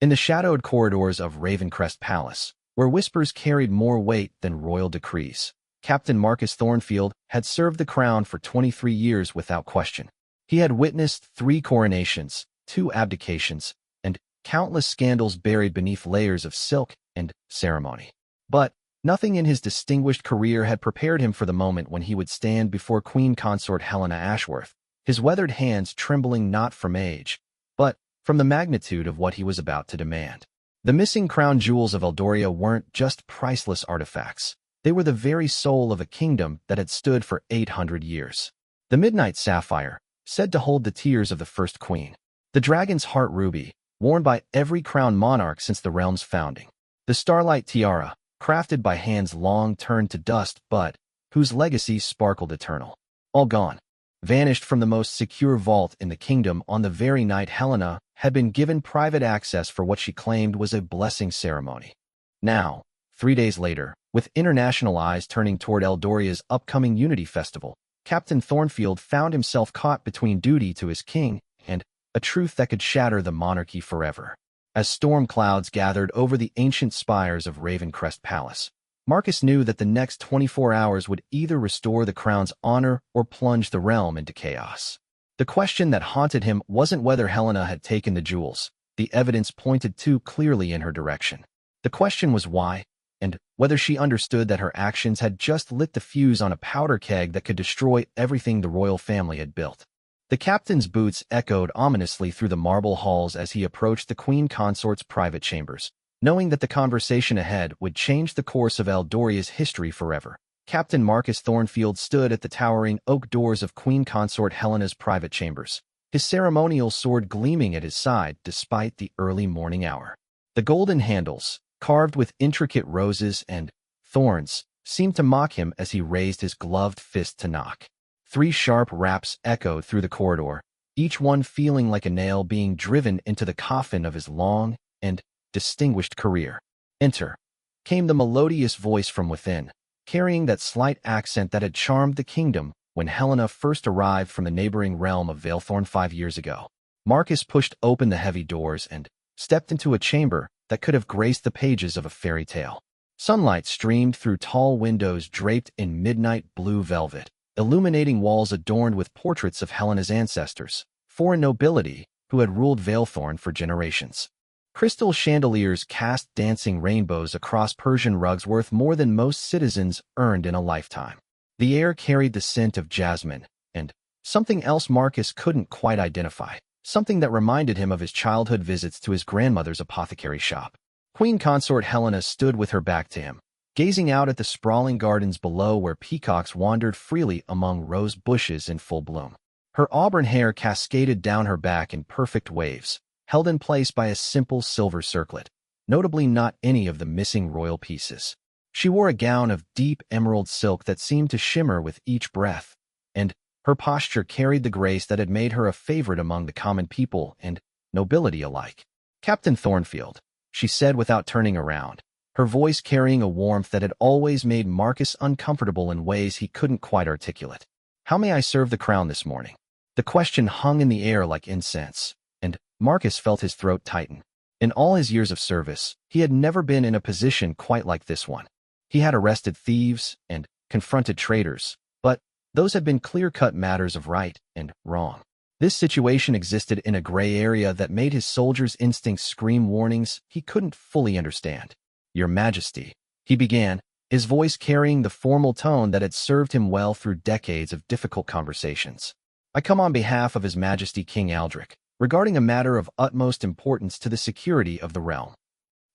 In the shadowed corridors of Ravencrest Palace, where whispers carried more weight than royal decrees, Captain Marcus Thornfield had served the crown for 23 years without question. He had witnessed 3 coronations, 2 abdications, and countless scandals buried beneath layers of silk and ceremony. But nothing in his distinguished career had prepared him for the moment when he would stand before Queen Consort Helena Ashworth, his weathered hands trembling not from age, but from the magnitude of what he was about to demand. The missing crown jewels of Eldoria weren't just priceless artifacts. They were the very soul of a kingdom that had stood for 800 years. The Midnight Sapphire, said to hold the tears of the first queen. The Dragon's Heart Ruby, worn by every crowned monarch since the realm's founding. The Starlight Tiara, crafted by hands long turned to dust but whose legacy sparkled eternal. All gone. Vanished from the most secure vault in the kingdom on the very night Helena had been given private access for what she claimed was a blessing ceremony. Now, 3 days later, with international eyes turning toward Eldoria's upcoming Unity Festival, Captain Thornfield found himself caught between duty to his king and a truth that could shatter the monarchy forever. As storm clouds gathered over the ancient spires of Ravencrest Palace, Marcus knew that the next 24 hours would either restore the crown's honor or plunge the realm into chaos. The question that haunted him wasn't whether Helena had taken the jewels. The evidence pointed too clearly in her direction. The question was why, and whether she understood that her actions had just lit the fuse on a powder keg that could destroy everything the royal family had built. The captain's boots echoed ominously through the marble halls as he approached the queen consort's private chambers. Knowing that the conversation ahead would change the course of Eldoria's history forever, Captain Marcus Thornfield stood at the towering oak doors of Queen Consort Helena's private chambers, his ceremonial sword gleaming at his side despite the early morning hour. The golden handles, carved with intricate roses and thorns, seemed to mock him as he raised his gloved fist to knock. 3 sharp raps echoed through the corridor, each one feeling like a nail being driven into the coffin of his long and distinguished career. Enter, came the melodious voice from within, carrying that slight accent that had charmed the kingdom when Helena first arrived from the neighboring realm of Valethorn 5 years ago. Marcus pushed open the heavy doors and stepped into a chamber that could have graced the pages of a fairy tale. Sunlight streamed through tall windows draped in midnight blue velvet, illuminating walls adorned with portraits of Helena's ancestors, foreign nobility who had ruled Valethorn for generations. Crystal chandeliers cast dancing rainbows across Persian rugs worth more than most citizens earned in a lifetime. The air carried the scent of jasmine, and something else Marcus couldn't quite identify, something that reminded him of his childhood visits to his grandmother's apothecary shop. Queen Consort Helena stood with her back to him, gazing out at the sprawling gardens below where peacocks wandered freely among rose bushes in full bloom. Her auburn hair cascaded down her back in perfect waves, held in place by a simple silver circlet, notably not any of the missing royal pieces. She wore a gown of deep emerald silk that seemed to shimmer with each breath, and her posture carried the grace that had made her a favorite among the common people and nobility alike. "Captain Thornfield," she said without turning around, her voice carrying a warmth that had always made Marcus uncomfortable in ways he couldn't quite articulate. "How may I serve the crown this morning?" The question hung in the air like incense, and Marcus felt his throat tighten. In all his years of service, he had never been in a position quite like this one. He had arrested thieves and confronted traitors, but those had been clear-cut matters of right and wrong. This situation existed in a gray area that made his soldiers' instincts scream warnings he couldn't fully understand. "Your Majesty," he began, his voice carrying the formal tone that had served him well through decades of difficult conversations. "I come on behalf of His Majesty King Aldric, regarding a matter of utmost importance to the security of the realm."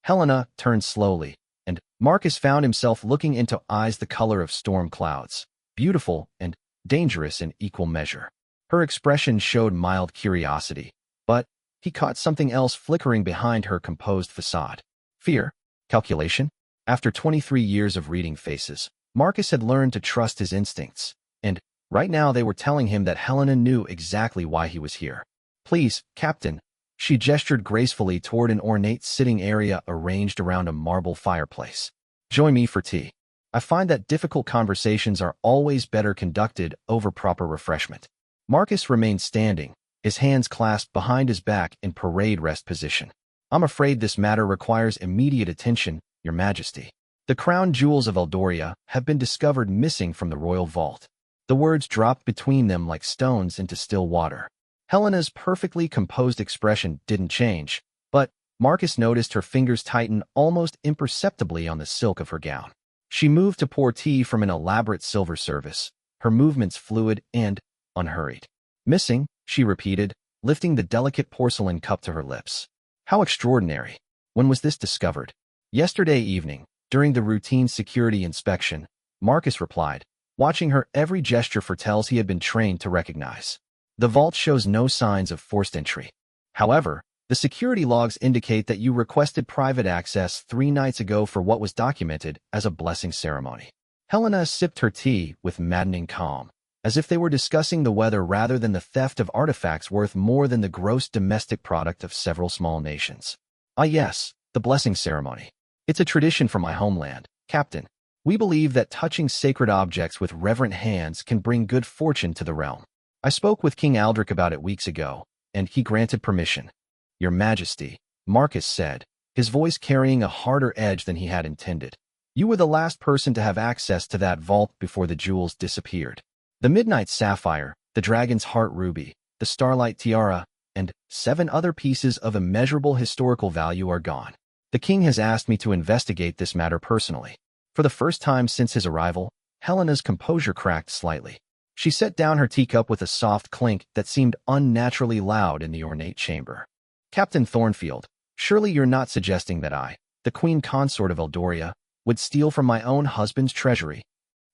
Helena turned slowly, and Marcus found himself looking into eyes the color of storm clouds, beautiful and dangerous in equal measure. Her expression showed mild curiosity, but he caught something else flickering behind her composed facade. Fear? Calculation? After 23 years of reading faces, Marcus had learned to trust his instincts, and right now they were telling him that Helena knew exactly why he was here. "Please, Captain." She gestured gracefully toward an ornate sitting area arranged around a marble fireplace. "Join me for tea. I find that difficult conversations are always better conducted over proper refreshment." Marcus remained standing, his hands clasped behind his back in parade rest position. I'm afraid this matter requires immediate attention, Your Majesty. The crown jewels of Eldoria have been discovered missing from the royal vault. The words dropped between them like stones into still water. Helena's perfectly composed expression didn't change, but Marcus noticed her fingers tighten almost imperceptibly on the silk of her gown. She moved to pour tea from an elaborate silver service, her movements fluid and unhurried. Missing, she repeated, lifting the delicate porcelain cup to her lips. How extraordinary. When was this discovered? Yesterday evening, during the routine security inspection, Marcus replied, watching her every gesture foretells he had been trained to recognize. The vault shows no signs of forced entry. However, the security logs indicate that you requested private access 3 nights ago for what was documented as a blessing ceremony. Helena sipped her tea with maddening calm, as if they were discussing the weather rather than the theft of artifacts worth more than the gross domestic product of several small nations. Ah yes, the blessing ceremony. It's a tradition from my homeland, Captain. We believe that touching sacred objects with reverent hands can bring good fortune to the realm. I spoke with King Aldrich about it weeks ago, and he granted permission. Your Majesty, Marcus said, his voice carrying a harder edge than he had intended. You were the last person to have access to that vault before the jewels disappeared. The midnight sapphire, the dragon's heart ruby, the starlight tiara, and 7 other pieces of immeasurable historical value are gone. The king has asked me to investigate this matter personally. For the first time since his arrival, Helena's composure cracked slightly. She set down her teacup with a soft clink that seemed unnaturally loud in the ornate chamber. Captain Thornfield, surely you're not suggesting that I, the queen consort of Eldoria, would steal from my own husband's treasury?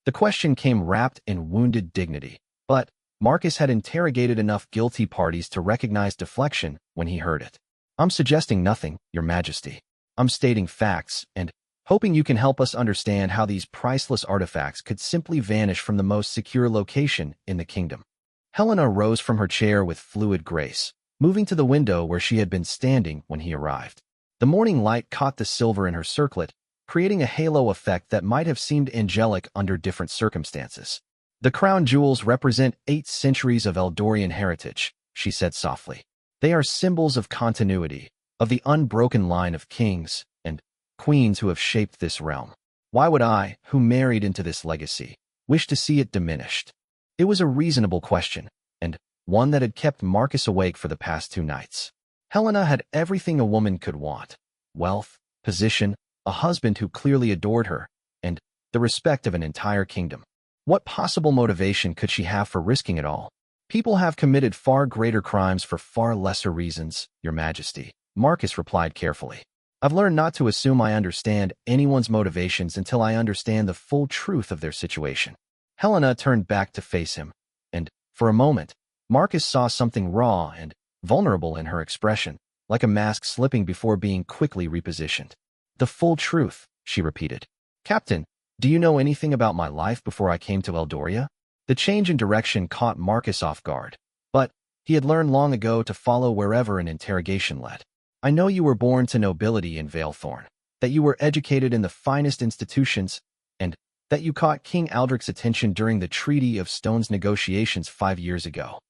The question came wrapped in wounded dignity, but Marcus had interrogated enough guilty parties to recognize deflection when he heard it. I'm suggesting nothing, Your Majesty. I'm stating facts and hoping you can help us understand how these priceless artifacts could simply vanish from the most secure location in the kingdom. Helena rose from her chair with fluid grace, moving to the window where she had been standing when he arrived. The morning light caught the silver in her circlet, creating a halo effect that might have seemed angelic under different circumstances. The crown jewels represent 8 centuries of Eldorian heritage, she said softly. They are symbols of continuity, of the unbroken line of kings and queens who have shaped this realm. Why would I, who married into this legacy, wish to see it diminished? It was a reasonable question, and one that had kept Marcus awake for the past 2 nights. Helena had everything a woman could want: wealth, position, a husband who clearly adored her, and the respect of an entire kingdom. What possible motivation could she have for risking it all? People have committed far greater crimes for far lesser reasons, Your Majesty, Marcus replied carefully. I've learned not to assume I understand anyone's motivations until I understand the full truth of their situation. Helena turned back to face him, and, for a moment, Marcus saw something raw and vulnerable in her expression, like a mask slipping before being quickly repositioned. The full truth, she repeated. Captain, do you know anything about my life before I came to Eldoria? The change in direction caught Marcus off guard, but he had learned long ago to follow wherever an interrogation led. I know you were born to nobility in Valethorn, that you were educated in the finest institutions, and that you caught King Aldrich's attention during the Treaty of Stones negotiations 5 years ago.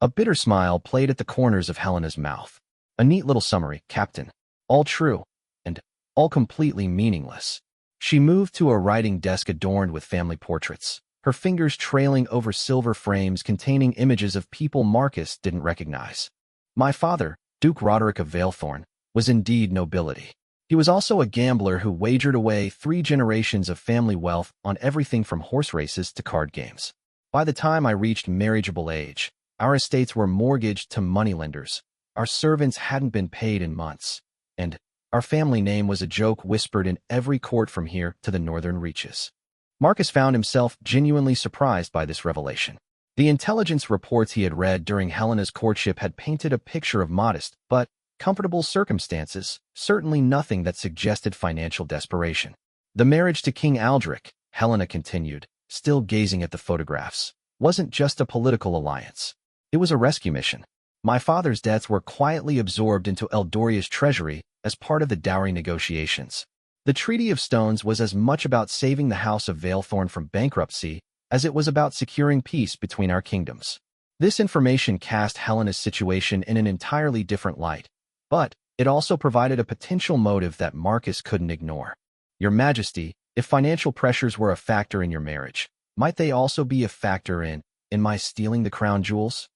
A bitter smile played at the corners of Helena's mouth. A neat little summary, Captain. All true, and all completely meaningless. She moved to a writing desk adorned with family portraits, her fingers trailing over silver frames containing images of people Marcus didn't recognize. My father, Duke Roderick of Valethorn, was indeed nobility. He was also a gambler who wagered away 3 generations of family wealth on everything from horse races to card games. By the time I reached marriageable age, our estates were mortgaged to moneylenders, our servants hadn't been paid in months, and our family name was a joke whispered in every court from here to the northern reaches. Marcus found himself genuinely surprised by this revelation. The intelligence reports he had read during Helena's courtship had painted a picture of modest but comfortable circumstances, certainly nothing that suggested financial desperation. The marriage to King Aldrich, Helena continued, still gazing at the photographs, wasn't just a political alliance. It was a rescue mission. My father's debts were quietly absorbed into Eldoria's treasury as part of the dowry negotiations. The Treaty of Stones was as much about saving the House of Valethorn from bankruptcy as it was about securing peace between our kingdoms. This information cast Helena's situation in an entirely different light, but It also provided a potential motive that Marcus couldn't ignore. Your Majesty, if financial pressures were a factor in your marriage, might they also be a factor in my stealing the crown jewels?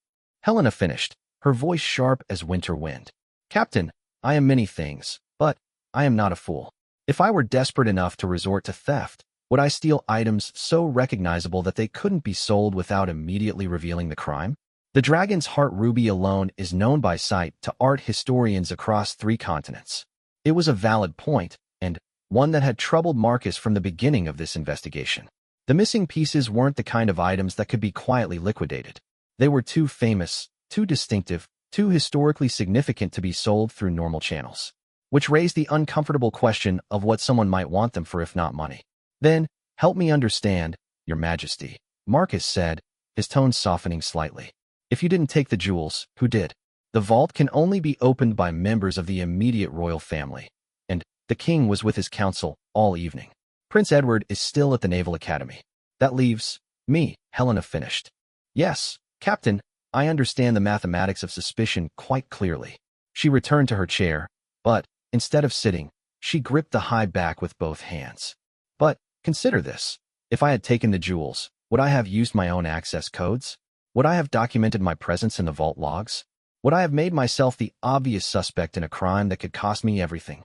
Helena finished, her voice sharp as winter wind. Captain, I am many things, but I am not a fool. If I were desperate enough to resort to theft, would I steal items so recognizable that they couldn't be sold without immediately revealing the crime? The dragon's heart ruby alone is known by sight to art historians across 3 continents. It was a valid point, and one that had troubled Marcus from the beginning of this investigation. The missing pieces weren't the kind of items that could be quietly liquidated. They were too famous, too distinctive, too historically significant to be sold through normal channels, which raised the uncomfortable question of what someone might want them for if not money. Then, help me understand, Your Majesty, Marcus said, his tone softening slightly. If you didn't take the jewels, who did? The vault can only be opened by members of the immediate royal family, and the king was with his council all evening. Prince Edward is still at the Naval Academy. That leaves me, Helena finished. Yes, Captain, I understand the mathematics of suspicion quite clearly. She returned to her chair, but, instead of sitting, she gripped the high back with both hands. But, consider this. If I had taken the jewels, would I have used my own access codes? Would I have documented my presence in the vault logs? Would I have made myself the obvious suspect in a crime that could cost me everything?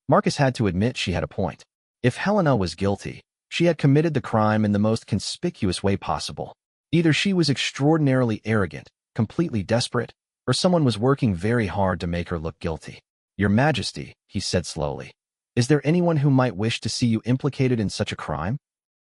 Marcus had to admit she had a point. If Helena was guilty, she had committed the crime in the most conspicuous way possible. Either she was extraordinarily arrogant, completely desperate, or someone was working very hard to make her look guilty. Your Majesty, he said slowly, is there anyone who might wish to see you implicated in such a crime?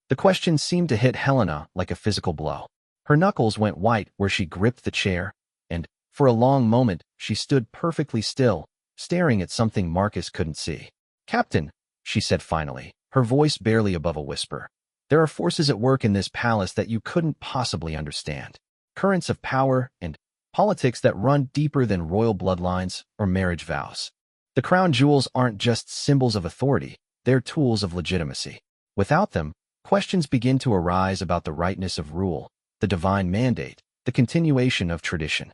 The question seemed to hit Helena like a physical blow. Her knuckles went white where she gripped the chair, and, for a long moment, she stood perfectly still, staring at something Marcus couldn't see. Captain, she said finally, her voice barely above a whisper, there are forces at work in this palace that you couldn't possibly understand. Currents of power and politics that run deeper than royal bloodlines or marriage vows. The crown jewels aren't just symbols of authority, they're tools of legitimacy. Without them, questions begin to arise about the rightness of rule, the divine mandate, the continuation of tradition.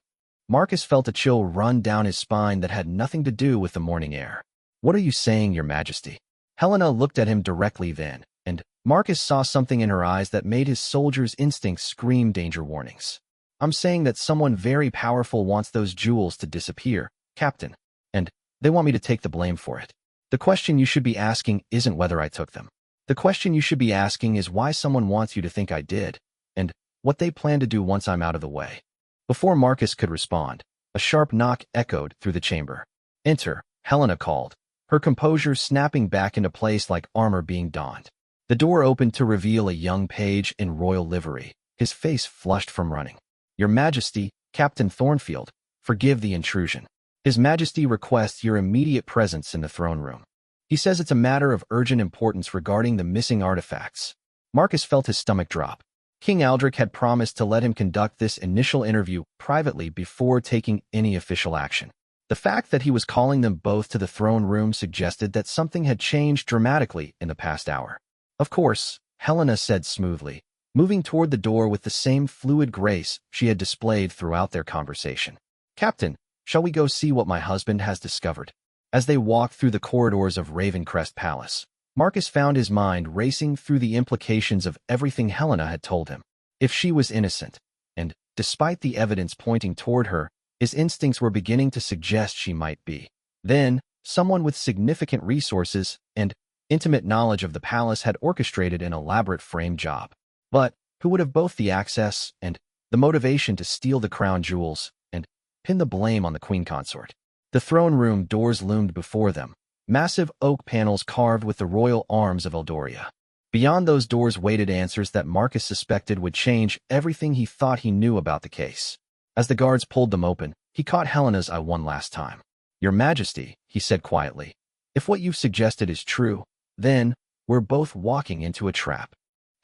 Marcus felt a chill run down his spine that had nothing to do with the morning air. What are you saying, Your Majesty? Helena looked at him directly then, and Marcus saw something in her eyes that made his soldier's instincts scream danger warnings. I'm saying that someone very powerful wants those jewels to disappear, Captain, and they want me to take the blame for it. The question you should be asking isn't whether I took them. The question you should be asking is why someone wants you to think I did, and what they plan to do once I'm out of the way. Before Marcus could respond, a sharp knock echoed through the chamber. Enter, Helena called, her composure snapping back into place like armor being donned. The door opened to reveal a young page in royal livery, his face flushed from running. Your Majesty, Captain Thornfield, forgive the intrusion. His Majesty requests your immediate presence in the throne room. He says it's a matter of urgent importance regarding the missing artifacts. Marcus felt his stomach drop. King Aldrich had promised to let him conduct this initial interview privately before taking any official action. The fact that he was calling them both to the throne room suggested that something had changed dramatically in the past hour. Of course, Helena said smoothly, moving toward the door with the same fluid grace she had displayed throughout their conversation. Captain, shall we go see what my husband has discovered? As they walked through the corridors of Ravencrest Palace, Marcus found his mind racing through the implications of everything Helena had told him. If she was innocent, and, despite the evidence pointing toward her, his instincts were beginning to suggest she might be, then, someone with significant resources and intimate knowledge of the palace had orchestrated an elaborate frame job. But who would have both the access and the motivation to steal the crown jewels and pin the blame on the queen consort? The throne room doors loomed before them, massive oak panels carved with the royal arms of Eldoria. Beyond those doors waited answers that Marcus suspected would change everything he thought he knew about the case. As the guards pulled them open, he caught Helena's eye one last time. Your Majesty, he said quietly, if what you've suggested is true, then we're both walking into a trap.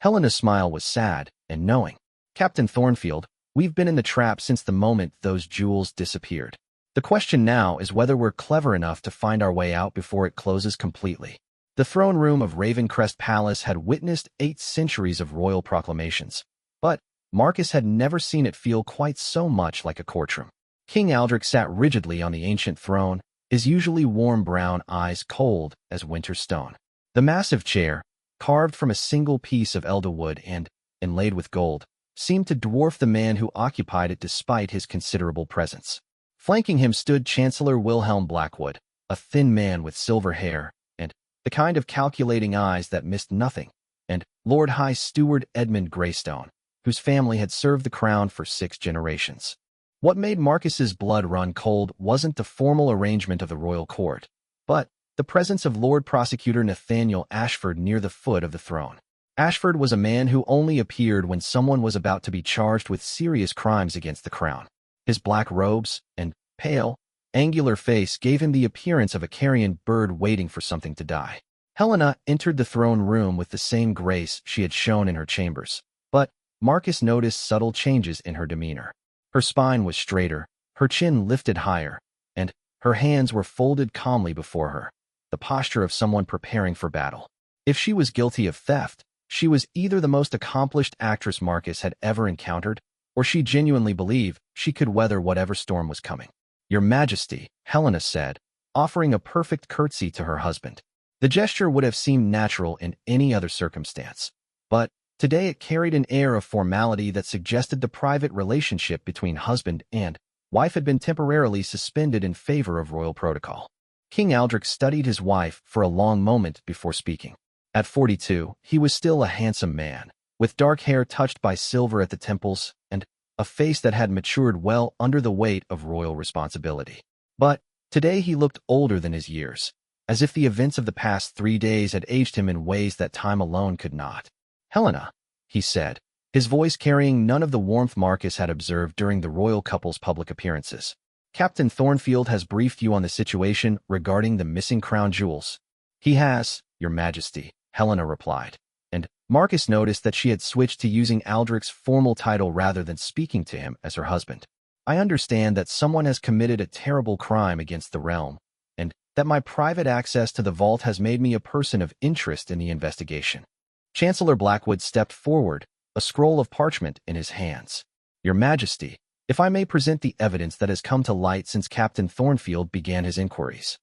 Helena's smile was sad and knowing. Captain Thornfield, we've been in the trap since the moment those jewels disappeared. The question now is whether we're clever enough to find our way out before it closes completely. The throne room of Ravencrest Palace had witnessed 8 centuries of royal proclamations, but Marcus had never seen it feel quite so much like a courtroom. King Aldrich sat rigidly on the ancient throne, his usually warm brown eyes cold as winter stone. The massive chair, carved from a single piece of elder wood and inlaid with gold, seemed to dwarf the man who occupied it despite his considerable presence. Flanking him stood Chancellor Wilhelm Blackwood, a thin man with silver hair and the kind of calculating eyes that missed nothing, and Lord High Steward Edmund Greystone, whose family had served the crown for 6 generations. What made Marcus's blood run cold wasn't the formal arrangement of the royal court, but the presence of Lord Prosecutor Nathaniel Ashford near the foot of the throne. Ashford was a man who only appeared when someone was about to be charged with serious crimes against the crown. His black robes and pale, angular face gave him the appearance of a carrion bird waiting for something to die. Helena entered the throne room with the same grace she had shown in her chambers, but Marcus noticed subtle changes in her demeanor. Her spine was straighter, her chin lifted higher, and her hands were folded calmly before her, the posture of someone preparing for battle. If she was guilty of theft, she was either the most accomplished actress Marcus had ever encountered, or she genuinely believed she could weather whatever storm was coming. "Your Majesty," Helena said, offering a perfect curtsy to her husband. The gesture would have seemed natural in any other circumstance, but today it carried an air of formality that suggested the private relationship between husband and wife had been temporarily suspended in favor of royal protocol. King Aldrich studied his wife for a long moment before speaking. At 42, he was still a handsome man, with dark hair touched by silver at the temples and a face that had matured well under the weight of royal responsibility. But today he looked older than his years, as if the events of the past 3 days had aged him in ways that time alone could not. "Helena," he said, his voice carrying none of the warmth Marcus had observed during the royal couple's public appearances. "Captain Thornfield has briefed you on the situation regarding the missing crown jewels." "He has, Your Majesty," Helena replied, and Marcus noticed that she had switched to using Aldrich's formal title rather than speaking to him as her husband. "I understand that someone has committed a terrible crime against the realm, and that my private access to the vault has made me a person of interest in the investigation." Chancellor Blackwood stepped forward, a scroll of parchment in his hands. "Your Majesty, if I may present the evidence that has come to light since Captain Thornfield began his inquiries."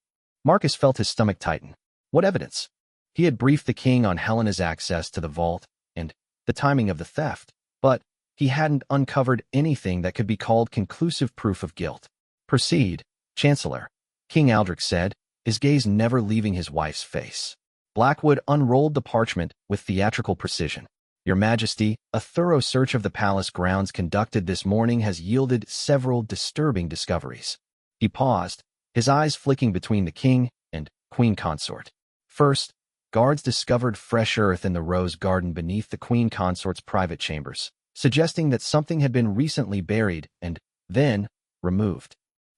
Marcus felt his stomach tighten. What evidence? He had briefed the king on Helena's access to the vault and the timing of the theft, but he hadn't uncovered anything that could be called conclusive proof of guilt. "Proceed, Chancellor," King Aldrich said, his gaze never leaving his wife's face. Blackwood unrolled the parchment with theatrical precision. "Your Majesty, a thorough search of the palace grounds conducted this morning has yielded several disturbing discoveries." He paused, his eyes flicking between the king and queen consort. First, guards discovered fresh earth in the rose garden beneath the queen consort's private chambers, suggesting that something had been recently buried and then removed.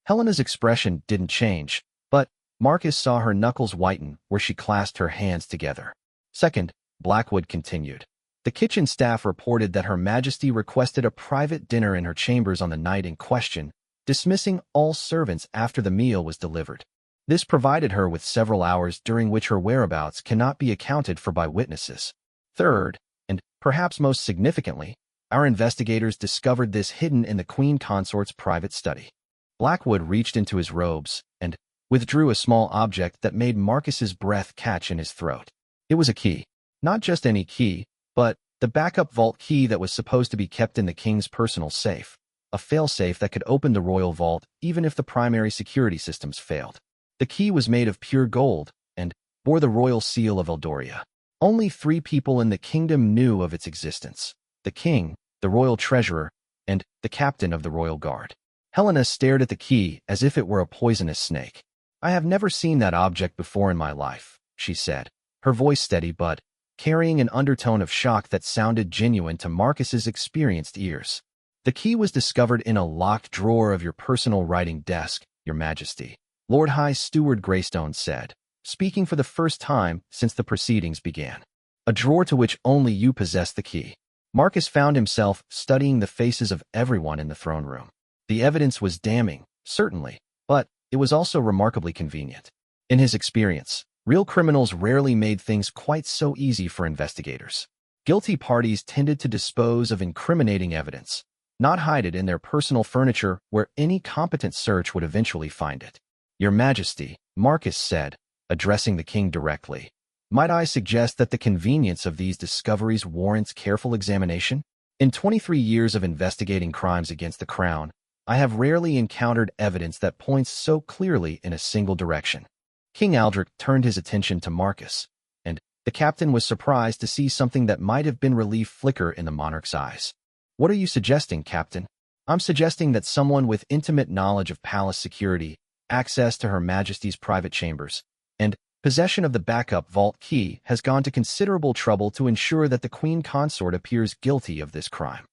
Helena's expression didn't change, but Marcus saw her knuckles whiten where she clasped her hands together. Second, Blackwood continued. The kitchen staff reported that Her Majesty requested a private dinner in her chambers on the night in question, dismissing all servants after the meal was delivered. This provided her with several hours during which her whereabouts cannot be accounted for by witnesses. Third, and perhaps most significantly, our investigators discovered this hidden in the queen consort's private study. Blackwood reached into his robes and withdrew a small object that made Marcus's breath catch in his throat. It was a key. Not just any key, but the backup vault key that was supposed to be kept in the king's personal safe, a failsafe that could open the royal vault even if the primary security systems failed. The key was made of pure gold and bore the royal seal of Eldoria. Only 3 people in the kingdom knew of its existence: the king, the royal treasurer, and the captain of the royal guard. Helena stared at the key as if it were a poisonous snake. "I have never seen that object before in my life," she said, her voice steady but carrying an undertone of shock that sounded genuine to Marcus's experienced ears. "The key was discovered in a locked drawer of your personal writing desk, Your Majesty," Lord High Steward Greystone said, speaking for the first time since the proceedings began. "A drawer to which only you possess the key." Marcus found himself studying the faces of everyone in the throne room. The evidence was damning, certainly, but it was also remarkably convenient. In his experience, real criminals rarely made things quite so easy for investigators. Guilty parties tended to dispose of incriminating evidence, not hide it in their personal furniture where any competent search would eventually find it. Your Majesty, Marcus said, addressing the king directly. Might I suggest that the convenience of these discoveries warrants careful examination? In 23 years of investigating crimes against the crown, I have rarely encountered evidence that points so clearly in a single direction. King Aldrich turned his attention to Marcus, and the captain was surprised to see something that might have been relief flicker in the monarch's eyes. What are you suggesting, Captain? I'm suggesting that someone with intimate knowledge of palace security, access to Her Majesty's private chambers, and possession of the backup vault key has gone to considerable trouble to ensure that the Queen Consort appears guilty of this crime.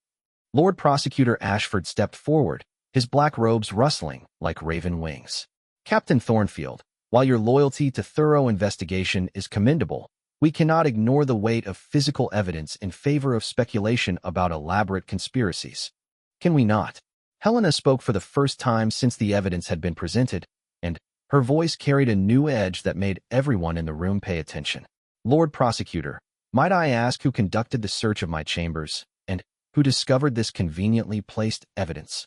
Lord Prosecutor Ashford stepped forward, his black robes rustling like raven wings. Captain Thornfield, while your loyalty to thorough investigation is commendable, we cannot ignore the weight of physical evidence in favor of speculation about elaborate conspiracies. Can we not? Helena spoke for the first time since the evidence had been presented, and her voice carried a new edge that made everyone in the room pay attention. Lord Prosecutor, might I ask who conducted the search of my chambers, and who discovered this conveniently placed evidence?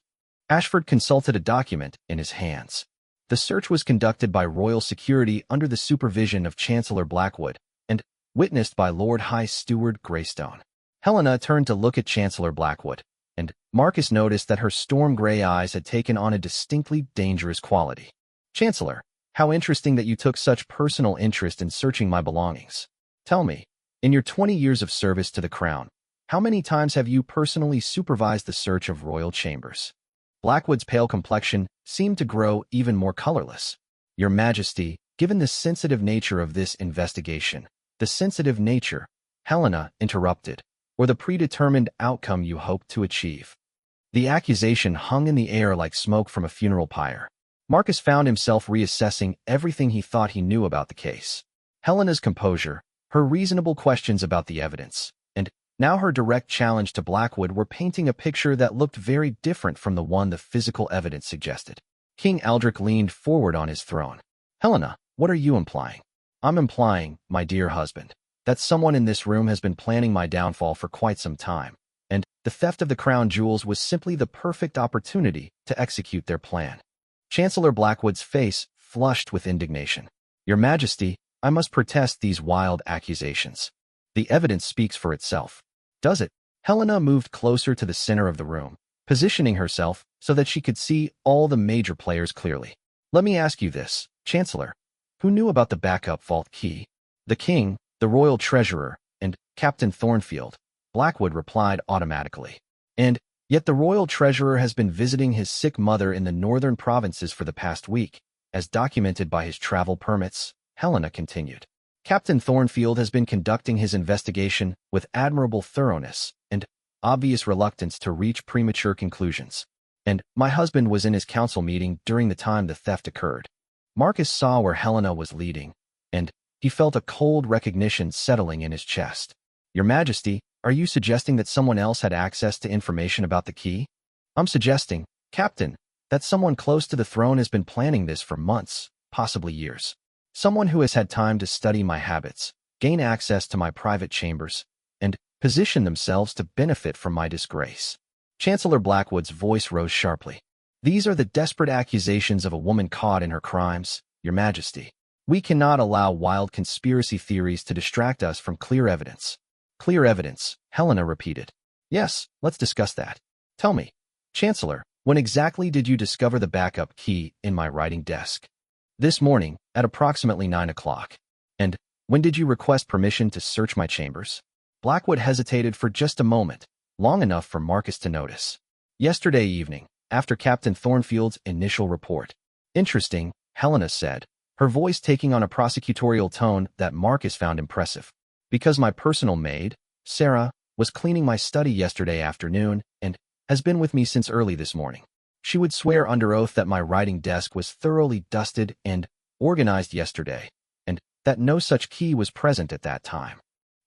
Ashford consulted a document in his hands. The search was conducted by royal security under the supervision of Chancellor Blackwood, and witnessed by Lord High Steward Greystone. Helena turned to look at Chancellor Blackwood, and Marcus noticed that her storm-gray eyes had taken on a distinctly dangerous quality. Chancellor, how interesting that you took such personal interest in searching my belongings. Tell me, in your 20 years of service to the crown, how many times have you personally supervised the search of royal chambers? Blackwood's pale complexion seemed to grow even more colorless. Your Majesty, given the sensitive nature of this investigation, the sensitive nature, Helena interrupted, or the predetermined outcome you hope to achieve. The accusation hung in the air like smoke from a funeral pyre. Marcus found himself reassessing everything he thought he knew about the case. Helena's composure, her reasonable questions about the evidence, and now her direct challenge to Blackwood were painting a picture that looked very different from the one the physical evidence suggested. King Aldrich leaned forward on his throne. Helena, what are you implying? I'm implying, my dear husband, that someone in this room has been planning my downfall for quite some time, and the theft of the crown jewels was simply the perfect opportunity to execute their plan. Chancellor Blackwood's face flushed with indignation. Your Majesty, I must protest these wild accusations. The evidence speaks for itself. Does it? Helena moved closer to the center of the room, positioning herself so that she could see all the major players clearly. Let me ask you this, Chancellor. Who knew about the backup vault key? The king, the royal treasurer, and Captain Thornfield, Blackwood replied automatically. And yet the royal treasurer has been visiting his sick mother in the northern provinces for the past week, as documented by his travel permits, Helena continued. Captain Thornfield has been conducting his investigation with admirable thoroughness and obvious reluctance to reach premature conclusions. And my husband was in his council meeting during the time the theft occurred. Marcus saw where Helena was leading, and he felt a cold recognition settling in his chest. Your Majesty, are you suggesting that someone else had access to information about the key? I'm suggesting, Captain, that someone close to the throne has been planning this for months, possibly years. Someone who has had time to study my habits, gain access to my private chambers, and position themselves to benefit from my disgrace. Chancellor Blackwood's voice rose sharply. These are the desperate accusations of a woman caught in her crimes, Your Majesty. We cannot allow wild conspiracy theories to distract us from clear evidence. Clear evidence, Helena repeated. Yes, let's discuss that. Tell me, Chancellor, when exactly did you discover the backup key in my writing desk? This morning, at approximately 9 o'clock. And when did you request permission to search my chambers? Blackwood hesitated for just a moment, long enough for Marcus to notice. Yesterday evening, after Captain Thornfield's initial report. Interesting, Helena said, her voice taking on a prosecutorial tone that Marcus found impressive. Because my personal maid, Sarah, was cleaning my study yesterday afternoon and has been with me since early this morning. She would swear under oath that my writing desk was thoroughly dusted and organized yesterday, and that no such key was present at that time.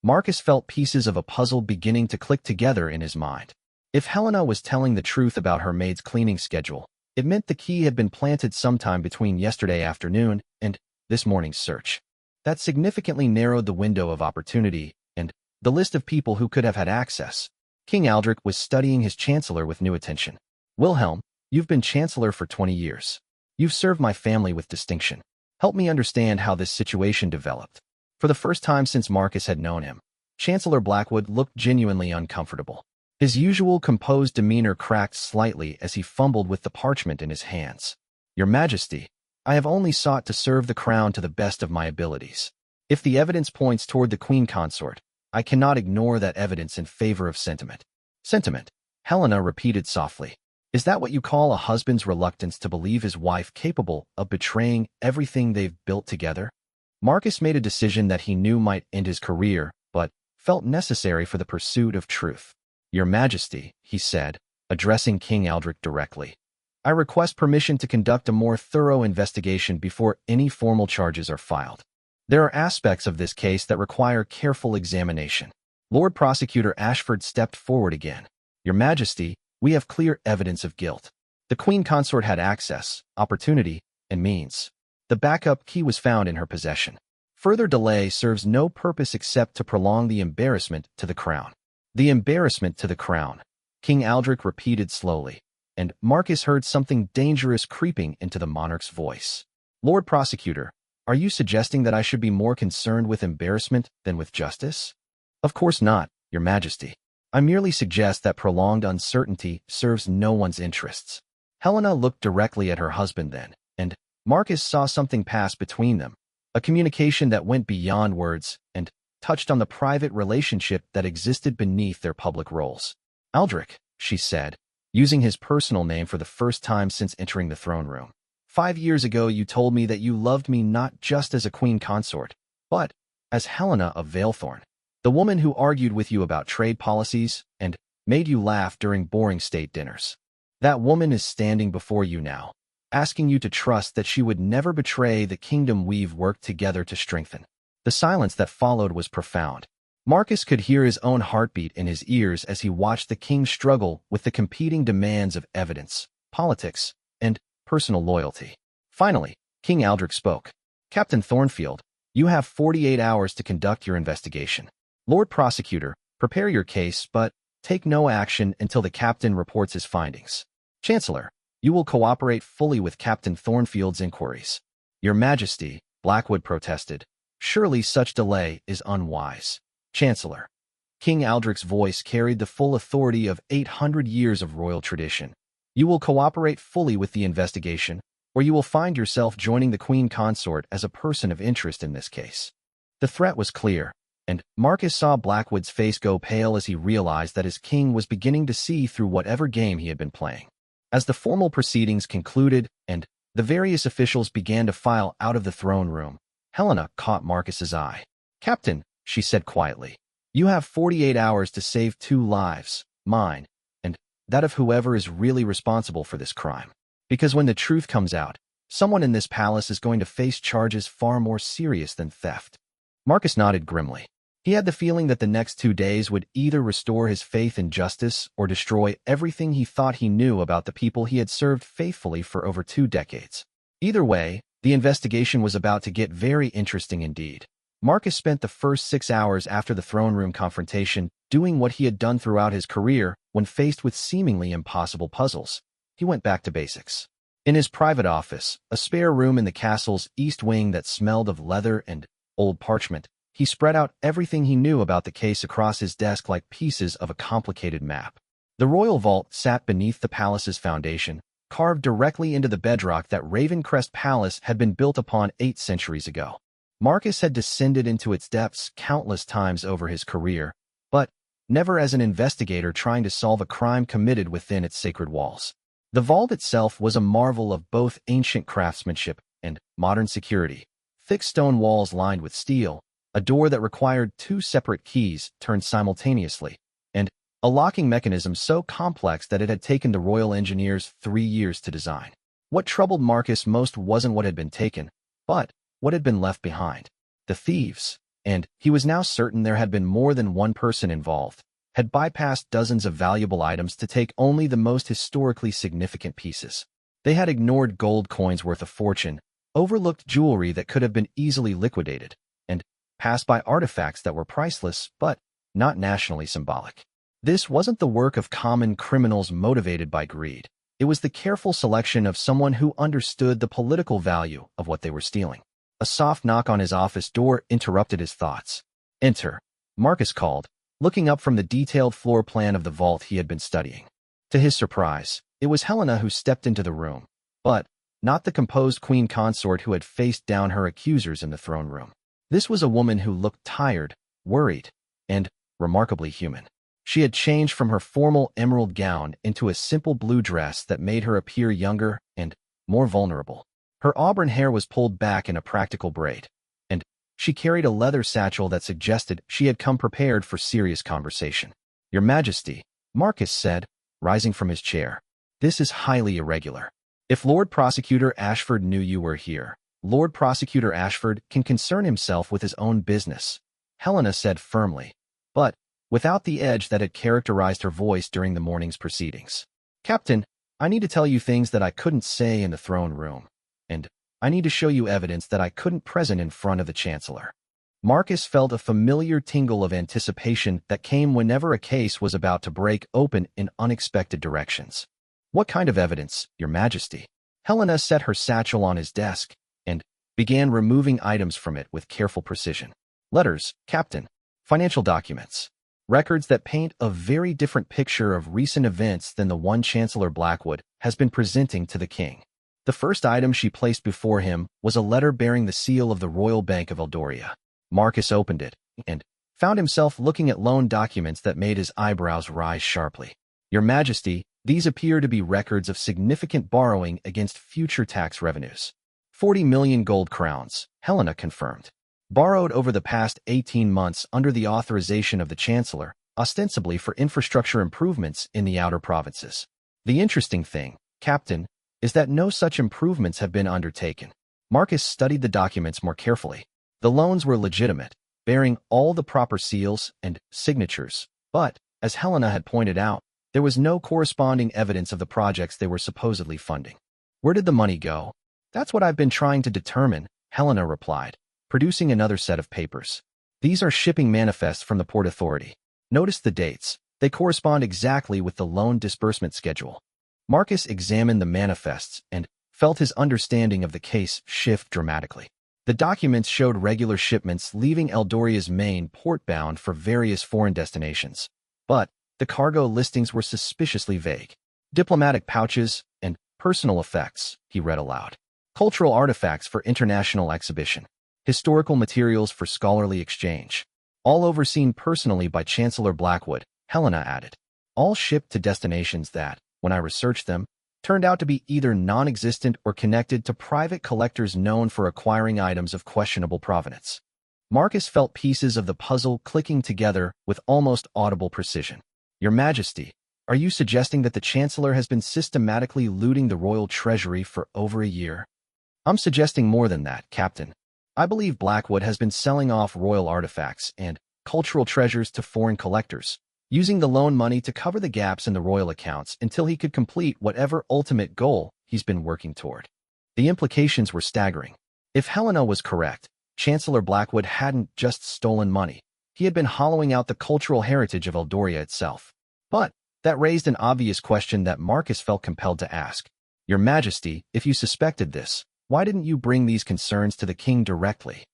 Marcus felt pieces of a puzzle beginning to click together in his mind. If Helena was telling the truth about her maid's cleaning schedule, it meant the key had been planted sometime between yesterday afternoon and this morning's search. That significantly narrowed the window of opportunity and the list of people who could have had access. King Aldrich was studying his chancellor with new attention. Wilhelm, you've been chancellor for 20 years. You've served my family with distinction. Help me understand how this situation developed. For the first time since Marcus had known him, Chancellor Blackwood looked genuinely uncomfortable. His usual composed demeanor cracked slightly as he fumbled with the parchment in his hands. Your Majesty, I have only sought to serve the crown to the best of my abilities. If the evidence points toward the Queen Consort, I cannot ignore that evidence in favor of sentiment. Sentiment, Helena repeated softly. Is that what you call a husband's reluctance to believe his wife capable of betraying everything they've built together? Marcus made a decision that he knew might end his career, but felt necessary for the pursuit of truth. Your Majesty, he said, addressing King Aldrich directly, I request permission to conduct a more thorough investigation before any formal charges are filed. There are aspects of this case that require careful examination. Lord Prosecutor Ashford stepped forward again. Your Majesty, we have clear evidence of guilt. The Queen Consort had access, opportunity, and means. The backup key was found in her possession. Further delay serves no purpose except to prolong the embarrassment to the crown. The embarrassment to the crown, King Aldrich repeated slowly, and Marcus heard something dangerous creeping into the monarch's voice. Lord Prosecutor, are you suggesting that I should be more concerned with embarrassment than with justice? Of course not, Your Majesty. I merely suggest that prolonged uncertainty serves no one's interests. Helena looked directly at her husband then, and Marcus saw something pass between them, a communication that went beyond words and touched on the private relationship that existed beneath their public roles. Aldrich, she said, using his personal name for the first time since entering the throne room. 5 years ago you told me that you loved me not just as a queen consort, but as Helena of Valethorn, the woman who argued with you about trade policies and made you laugh during boring state dinners. That woman is standing before you now, asking you to trust that she would never betray the kingdom we've worked together to strengthen. The silence that followed was profound. Marcus could hear his own heartbeat in his ears as he watched the king struggle with the competing demands of evidence, politics, and personal loyalty. Finally, King Aldrich spoke. Captain Thornfield, you have 48 hours to conduct your investigation. Lord Prosecutor, prepare your case, but take no action until the captain reports his findings. Chancellor, you will cooperate fully with Captain Thornfield's inquiries. Your Majesty, Blackwood protested. Surely such delay is unwise. Chancellor. King Aldrich's voice carried the full authority of 800 years of royal tradition. You will cooperate fully with the investigation, or you will find yourself joining the Queen Consort as a person of interest in this case. The threat was clear, and Marcus saw Blackwood's face go pale as he realized that his king was beginning to see through whatever game he had been playing. As the formal proceedings concluded and the various officials began to file out of the throne room, Helena caught Marcus's eye. Captain, she said quietly, you have 48 hours to save 2 lives, mine, and that of whoever is really responsible for this crime. Because when the truth comes out, someone in this palace is going to face charges far more serious than theft. Marcus nodded grimly. He had the feeling that the next 2 days would either restore his faith in justice or destroy everything he thought he knew about the people he had served faithfully for over 2 decades. Either way, the investigation was about to get very interesting indeed. Marcus spent the first 6 hours after the throne room confrontation doing what he had done throughout his career when faced with seemingly impossible puzzles. He went back to basics. In his private office, a spare room in the castle's east wing that smelled of leather and old parchment, he spread out everything he knew about the case across his desk like pieces of a complicated map. The royal vault sat beneath the palace's foundation, carved directly into the bedrock that Ravencrest Palace had been built upon 8 centuries ago. Marcus had descended into its depths countless times over his career, but never as an investigator trying to solve a crime committed within its sacred walls. The vault itself was a marvel of both ancient craftsmanship and modern security. Thick stone walls lined with steel, a door that required 2 separate keys turned simultaneously, and a locking mechanism so complex that it had taken the royal engineers 3 years to design. What troubled Marcus most wasn't what had been taken, but what had been left behind. The thieves, and he was now certain there had been more than one person involved, had bypassed dozens of valuable items to take only the most historically significant pieces. They had ignored gold coins worth a fortune, overlooked jewelry that could have been easily liquidated, and passed by artifacts that were priceless but not nationally symbolic. This wasn't the work of common criminals motivated by greed. It was the careful selection of someone who understood the political value of what they were stealing. A soft knock on his office door interrupted his thoughts. "Enter," Marcus called, looking up from the detailed floor plan of the vault he had been studying. To his surprise, it was Helena who stepped into the room, but not the composed queen consort who had faced down her accusers in the throne room. This was a woman who looked tired, worried, and remarkably human. She had changed from her formal emerald gown into a simple blue dress that made her appear younger and more vulnerable. Her auburn hair was pulled back in a practical braid, and she carried a leather satchel that suggested she had come prepared for serious conversation. "Your Majesty," Marcus said, rising from his chair, "this is highly irregular. If Lord Prosecutor Ashford knew you were here, Lord Prosecutor Ashford can concern himself with his own business," Helena said firmly, but without the edge that had characterized her voice during the morning's proceedings. "Captain, I need to tell you things that I couldn't say in the throne room, and I need to show you evidence that I couldn't present in front of the Chancellor." Marcus felt a familiar tingle of anticipation that came whenever a case was about to break open in unexpected directions. "What kind of evidence, Your Majesty?" Helena set her satchel on his desk and began removing items from it with careful precision. "Letters, Captain. Financial documents. Records that paint a very different picture of recent events than the one Chancellor Blackwood has been presenting to the king." The first item she placed before him was a letter bearing the seal of the Royal Bank of Eldoria. Marcus opened it and found himself looking at loan documents that made his eyebrows rise sharply. "Your Majesty, these appear to be records of significant borrowing against future tax revenues." 40 million gold crowns, Helena confirmed. "Borrowed over the past 18 months under the authorization of the Chancellor, ostensibly for infrastructure improvements in the outer provinces. The interesting thing, Captain, is that no such improvements have been undertaken." Marcus studied the documents more carefully. The loans were legitimate, bearing all the proper seals and signatures, but, as Helena had pointed out, there was no corresponding evidence of the projects they were supposedly funding. "Where did the money go?" "That's what I've been trying to determine," Helena replied, producing another set of papers. "These are shipping manifests from the Port Authority. Notice the dates. They correspond exactly with the loan disbursement schedule." Marcus examined the manifests and felt his understanding of the case shift dramatically. The documents showed regular shipments leaving Eldoria's main port bound for various foreign destinations, but the cargo listings were suspiciously vague. "Diplomatic pouches and personal effects," he read aloud. "Cultural artifacts for international exhibition. Historical materials for scholarly exchange. All overseen personally by Chancellor Blackwood," Helena added. "All shipped to destinations that, when I researched them, turned out to be either non-existent or connected to private collectors known for acquiring items of questionable provenance." Marcus felt pieces of the puzzle clicking together with almost audible precision. "Your Majesty, are you suggesting that the Chancellor has been systematically looting the royal treasury for over a year?" "I'm suggesting more than that, Captain. I believe Blackwood has been selling off royal artifacts and cultural treasures to foreign collectors, using the loan money to cover the gaps in the royal accounts until he could complete whatever ultimate goal he's been working toward." The implications were staggering. If Helena was correct, Chancellor Blackwood hadn't just stolen money. He had been hollowing out the cultural heritage of Eldoria itself. But that raised an obvious question that Marcus felt compelled to ask. "Your Majesty, if you suspected this, why didn't you bring these concerns to the king directly?"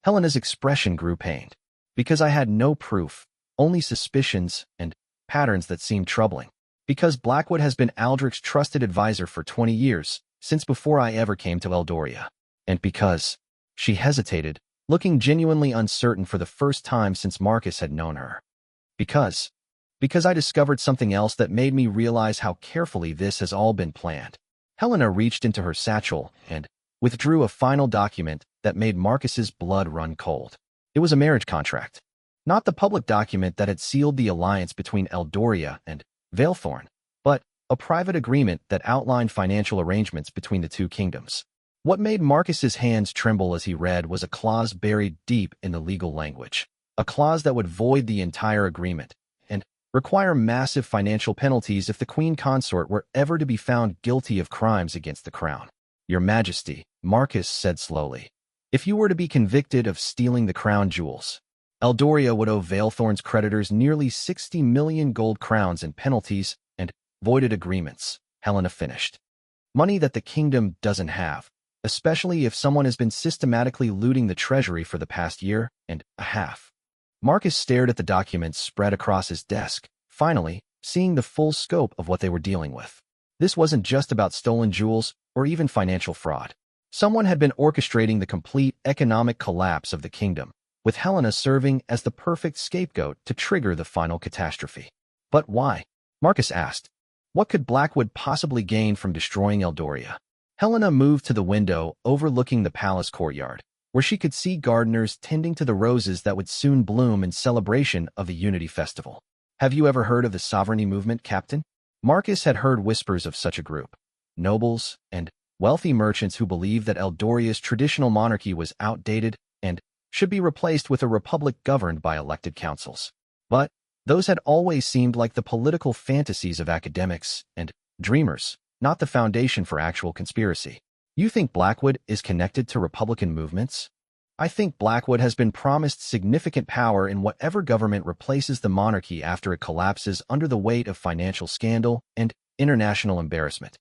Helena's expression grew pained. "Because I had no proof. Only suspicions and patterns that seemed troubling. Because Blackwood has been Aldrich's trusted advisor for 20 years, since before I ever came to Eldoria. And because—" She hesitated, looking genuinely uncertain for the first time since Marcus had known her. Because I discovered something else that made me realize how carefully this has all been planned." Helena reached into her satchel and withdrew a final document that made Marcus's blood run cold. It was a marriage contract. Not the public document that had sealed the alliance between Eldoria and Valethorn, but a private agreement that outlined financial arrangements between the two kingdoms. What made Marcus's hands tremble as he read was a clause buried deep in the legal language, a clause that would void the entire agreement and require massive financial penalties if the queen consort were ever to be found guilty of crimes against the crown. "Your Majesty," Marcus said slowly, "if you were to be convicted of stealing the crown jewels, Eldoria would owe Valethorn's creditors nearly 60 million gold crowns in penalties and voided agreements. Helena finished. Money that the kingdom doesn't have, especially if someone has been systematically looting the treasury for the past year and a half. Marcus stared at the documents spread across his desk, finally seeing the full scope of what they were dealing with. This wasn't just about stolen jewels or even financial fraud. Someone had been orchestrating the complete economic collapse of the kingdom, with Helena serving as the perfect scapegoat to trigger the final catastrophe. But why? Marcus asked. What could Blackwood possibly gain from destroying Eldoria? Helena moved to the window overlooking the palace courtyard, where she could see gardeners tending to the roses that would soon bloom in celebration of the Unity Festival. Have you ever heard of the sovereignty movement, Captain? Marcus had heard whispers of such a group. Nobles and wealthy merchants who believed that Eldoria's traditional monarchy was outdated and should be replaced with a republic governed by elected councils. But those had always seemed like the political fantasies of academics and dreamers, not the foundation for actual conspiracy. You think Blackwood is connected to Republican movements? I think Blackwood has been promised significant power in whatever government replaces the monarchy after it collapses under the weight of financial scandal and international embarrassment.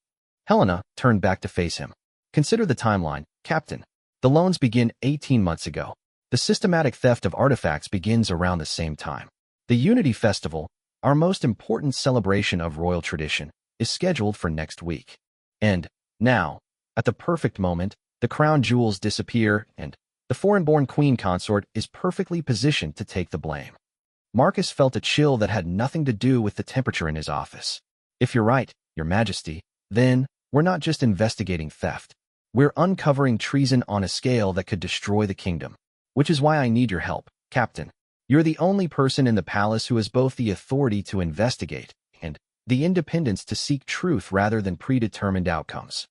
Helena turned back to face him. Consider the timeline, Captain. The loans begin 18 months ago. The systematic theft of artifacts begins around the same time. The Unity Festival, our most important celebration of royal tradition, is scheduled for next week. And now, at the perfect moment, the crown jewels disappear and the foreign-born queen consort is perfectly positioned to take the blame. Marcus felt a chill that had nothing to do with the temperature in his office. If you're right, Your Majesty, then we're not just investigating theft. We're uncovering treason on a scale that could destroy the kingdom. Which is why I need your help, Captain. You're the only person in the palace who has both the authority to investigate and the independence to seek truth rather than predetermined outcomes.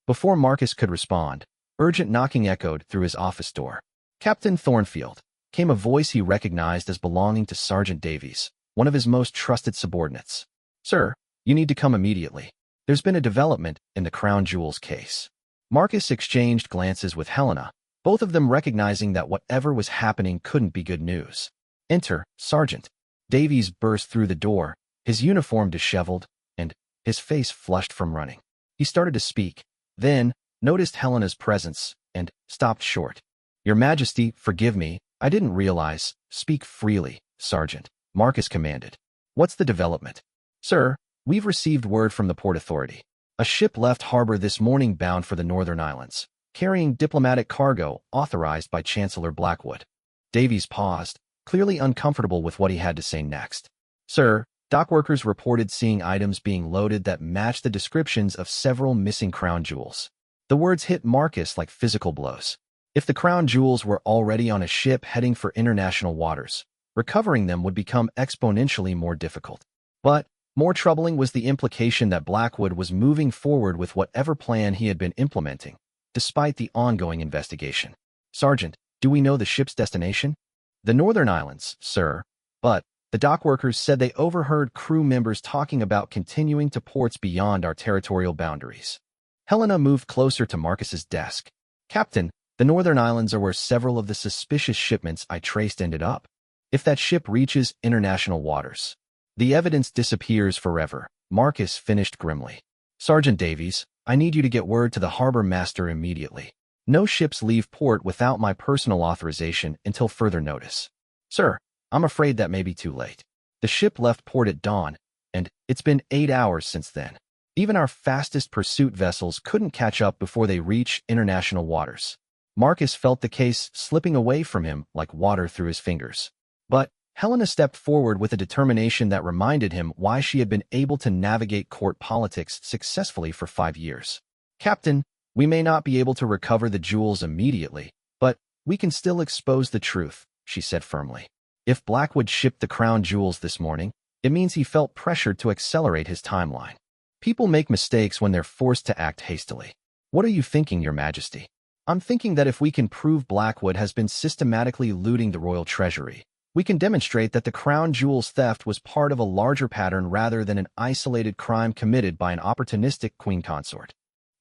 Before Marcus could respond, urgent knocking echoed through his office door. Captain Thornfield, came a voice he recognized as belonging to Sergeant Davies, one of his most trusted subordinates. Sir, you need to come immediately. There's been a development in the crown jewels case. Marcus exchanged glances with Helena, both of them recognizing that whatever was happening couldn't be good news. Enter, Sergeant. Davies burst through the door, his uniform disheveled, and his face flushed from running. He started to speak, then noticed Helena's presence, and stopped short. Your Majesty, forgive me, I didn't realize. Speak freely, Sergeant, Marcus commanded. What's the development? Sir, we've received word from the Port Authority. A ship left harbor this morning bound for the Northern Islands, carrying diplomatic cargo authorized by Chancellor Blackwood. Davies paused, clearly uncomfortable with what he had to say next. Sir, dockworkers reported seeing items being loaded that matched the descriptions of several missing crown jewels. The words hit Marcus like physical blows. If the crown jewels were already on a ship heading for international waters, recovering them would become exponentially more difficult. But more troubling was the implication that Blackwood was moving forward with whatever plan he had been implementing, despite the ongoing investigation. Sergeant, do we know the ship's destination? The Northern Islands, sir, but the dockworkers said they overheard crew members talking about continuing to ports beyond our territorial boundaries. Helena moved closer to Marcus's desk. Captain, the Northern Islands are where several of the suspicious shipments I traced ended up. If that ship reaches international waters, the evidence disappears forever, Marcus finished grimly. Sergeant Davies, I need you to get word to the harbor master immediately. No ships leave port without my personal authorization until further notice. Sir, I'm afraid that may be too late. The ship left port at dawn, and it's been 8 hours since then. Even our fastest pursuit vessels couldn't catch up before they reach international waters. Marcus felt the case slipping away from him like water through his fingers. But Helena stepped forward with a determination that reminded him why she had been able to navigate court politics successfully for 5 years. Captain, we may not be able to recover the jewels immediately, but we can still expose the truth, she said firmly. If Blackwood shipped the crown jewels this morning, it means he felt pressured to accelerate his timeline. People make mistakes when they're forced to act hastily. What are you thinking, Your Majesty? I'm thinking that if we can prove Blackwood has been systematically looting the royal treasury, we can demonstrate that the crown jewels theft was part of a larger pattern rather than an isolated crime committed by an opportunistic queen consort.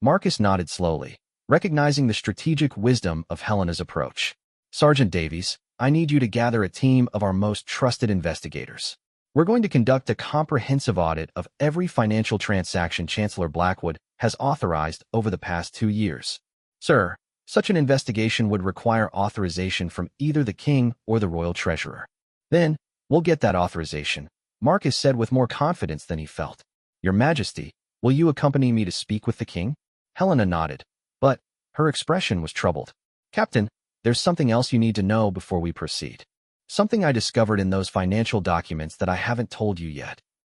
Marcus nodded slowly, recognizing the strategic wisdom of Helena's approach. Sergeant Davies, I need you to gather a team of our most trusted investigators. We're going to conduct a comprehensive audit of every financial transaction Chancellor Blackwood has authorized over the past 2 years. Sir, such an investigation would require authorization from either the king or the royal treasurer. Then, we'll get that authorization, Marcus said with more confidence than he felt. Your Majesty, will you accompany me to speak with the king? Helena nodded, but her expression was troubled. Captain, there's something else you need to know before we proceed. Something I discovered in those financial documents that I haven't told you yet.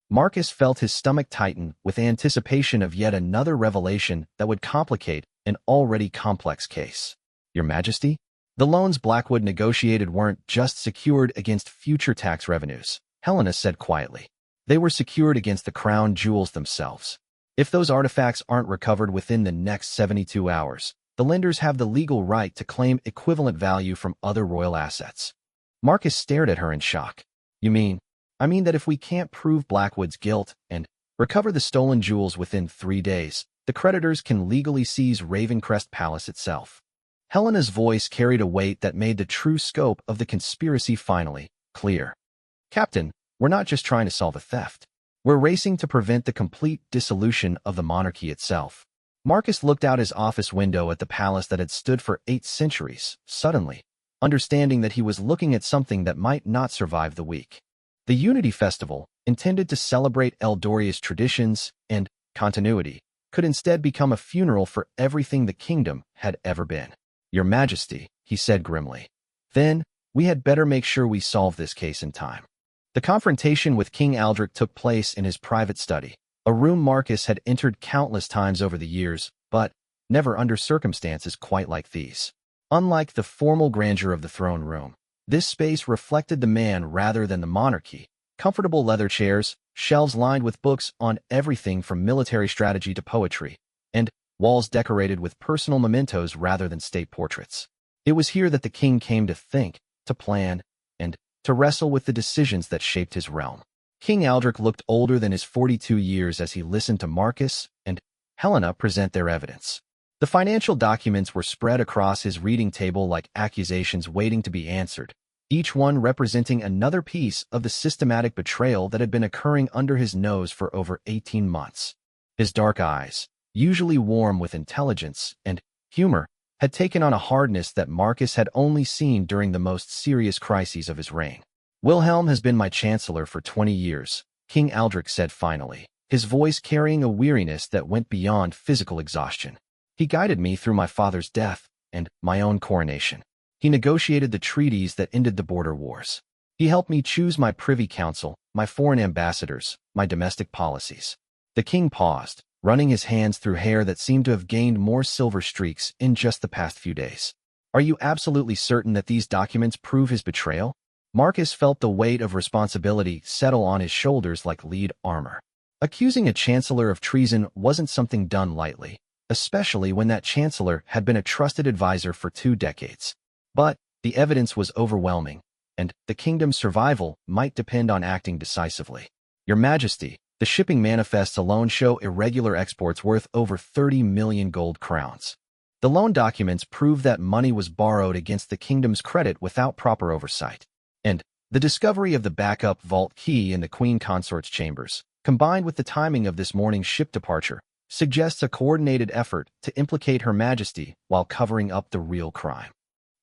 Marcus felt his stomach tighten with anticipation of yet another revelation that would complicate an already complex case. Your Majesty? The loans Blackwood negotiated weren't just secured against future tax revenues, Helena said quietly. They were secured against the crown jewels themselves. If those artifacts aren't recovered within the next 72 hours, the lenders have the legal right to claim equivalent value from other royal assets. Marcus stared at her in shock. You mean? I mean that if we can't prove Blackwood's guilt and recover the stolen jewels within 3 days, the creditors can legally seize Ravencrest Palace itself. Helena's voice carried a weight that made the true scope of the conspiracy finally clear. Captain, we're not just trying to solve a theft. We're racing to prevent the complete dissolution of the monarchy itself. Marcus looked out his office window at the palace that had stood for 8 centuries, suddenly, understanding that he was looking at something that might not survive the week. The Unity Festival, intended to celebrate Eldoria's traditions and continuity, could instead become a funeral for everything the kingdom had ever been. Your Majesty, he said grimly. Then, we had better make sure we solve this case in time. The confrontation with King Aldrich took place in his private study, a room Marcus had entered countless times over the years, but never under circumstances quite like these. Unlike the formal grandeur of the throne room, this space reflected the man rather than the monarchy. Comfortable leather chairs, shelves lined with books on everything from military strategy to poetry, and walls decorated with personal mementos rather than state portraits. It was here that the king came to think, to plan, and to wrestle with the decisions that shaped his realm. King Aldrich looked older than his 42 years as he listened to Marcus and Helena present their evidence. The financial documents were spread across his reading table like accusations waiting to be answered, each one representing another piece of the systematic betrayal that had been occurring under his nose for over 18 months. His dark eyes, usually warm with intelligence and humor, had taken on a hardness that Marcus had only seen during the most serious crises of his reign. Wilhelm has been my chancellor for 20 years, King Aldrich said finally, his voice carrying a weariness that went beyond physical exhaustion. He guided me through my father's death and my own coronation. He negotiated the treaties that ended the border wars. He helped me choose my privy council, my foreign ambassadors, my domestic policies. The king paused, running his hands through hair that seemed to have gained more silver streaks in just the past few days. Are you absolutely certain that these documents prove his betrayal? Marcus felt the weight of responsibility settle on his shoulders like lead armor. Accusing a chancellor of treason wasn't something done lightly, especially when that chancellor had been a trusted advisor for 2 decades. But the evidence was overwhelming, and the kingdom's survival might depend on acting decisively. Your Majesty, the shipping manifests alone show irregular exports worth over 30 million gold crowns. The loan documents prove that money was borrowed against the kingdom's credit without proper oversight. And the discovery of the backup vault key in the Queen Consort's chambers, combined with the timing of this morning's ship departure, suggests a coordinated effort to implicate Her Majesty while covering up the real crime.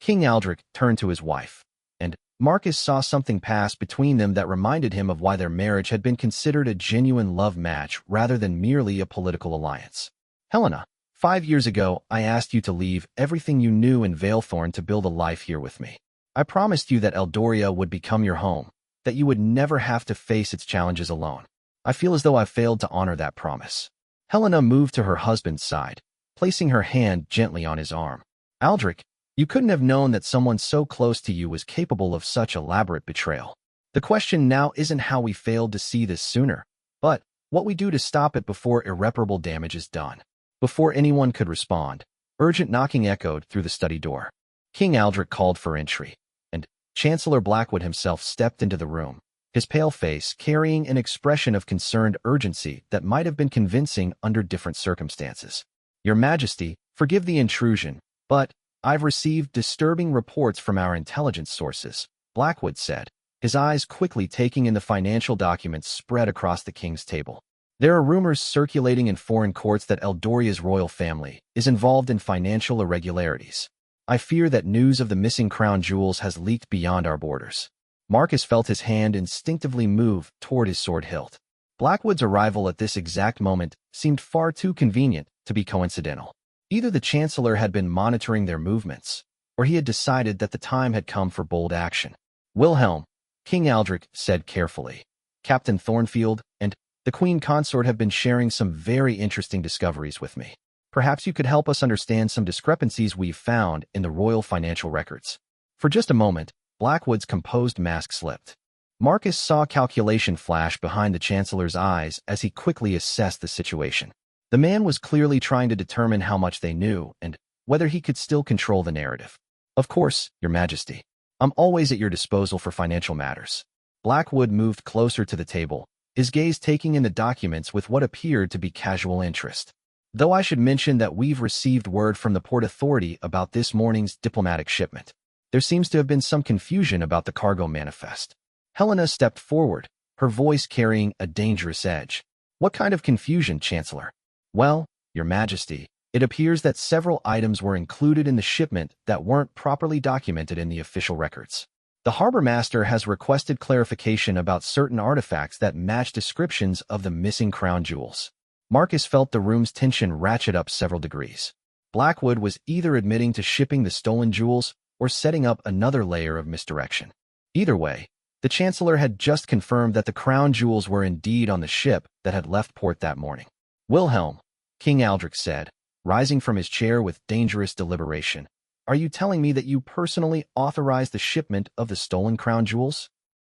King Aldrich turned to his wife, and Marcus saw something pass between them that reminded him of why their marriage had been considered a genuine love match rather than merely a political alliance. Helena, 5 years ago, I asked you to leave everything you knew in Valethorn to build a life here with me. I promised you that Eldoria would become your home, that you would never have to face its challenges alone. I feel as though I failed to honor that promise. Helena moved to her husband's side, placing her hand gently on his arm. Aldrich, you couldn't have known that someone so close to you was capable of such elaborate betrayal. The question now isn't how we failed to see this sooner, but what we do to stop it before irreparable damage is done. Before anyone could respond, urgent knocking echoed through the study door. King Aldrich called for entry, and Chancellor Blackwood himself stepped into the room, his pale face carrying an expression of concerned urgency that might have been convincing under different circumstances. Your Majesty, forgive the intrusion, but I've received disturbing reports from our intelligence sources, Blackwood said, his eyes quickly taking in the financial documents spread across the king's table. There are rumors circulating in foreign courts that Eldoria's royal family is involved in financial irregularities. I fear that news of the missing crown jewels has leaked beyond our borders. Marcus felt his hand instinctively move toward his sword hilt. Blackwood's arrival at this exact moment seemed far too convenient to be coincidental. Either the Chancellor had been monitoring their movements, or he had decided that the time had come for bold action. Wilhelm, King Aldrich said carefully, Captain Thornfield and the Queen Consort have been sharing some very interesting discoveries with me. Perhaps you could help us understand some discrepancies we've found in the royal financial records. For just a moment, Blackwood's composed mask slipped. Marcus saw calculation flash behind the Chancellor's eyes as he quickly assessed the situation. The man was clearly trying to determine how much they knew and whether he could still control the narrative. Of course, Your Majesty. I'm always at your disposal for financial matters. Blackwood moved closer to the table, his gaze taking in the documents with what appeared to be casual interest. Though I should mention that we've received word from the Port Authority about this morning's diplomatic shipment. There seems to have been some confusion about the cargo manifest. Helena stepped forward, her voice carrying a dangerous edge. What kind of confusion, Chancellor? Well, Your Majesty, it appears that several items were included in the shipment that weren't properly documented in the official records. The harbor master has requested clarification about certain artifacts that match descriptions of the missing crown jewels. Marcus felt the room's tension ratchet up several degrees. Blackwood was either admitting to shipping the stolen jewels or setting up another layer of misdirection. Either way, the Chancellor had just confirmed that the crown jewels were indeed on the ship that had left port that morning. Wilhelm, King Aldrich said, rising from his chair with dangerous deliberation, are you telling me that you personally authorized the shipment of the stolen crown jewels?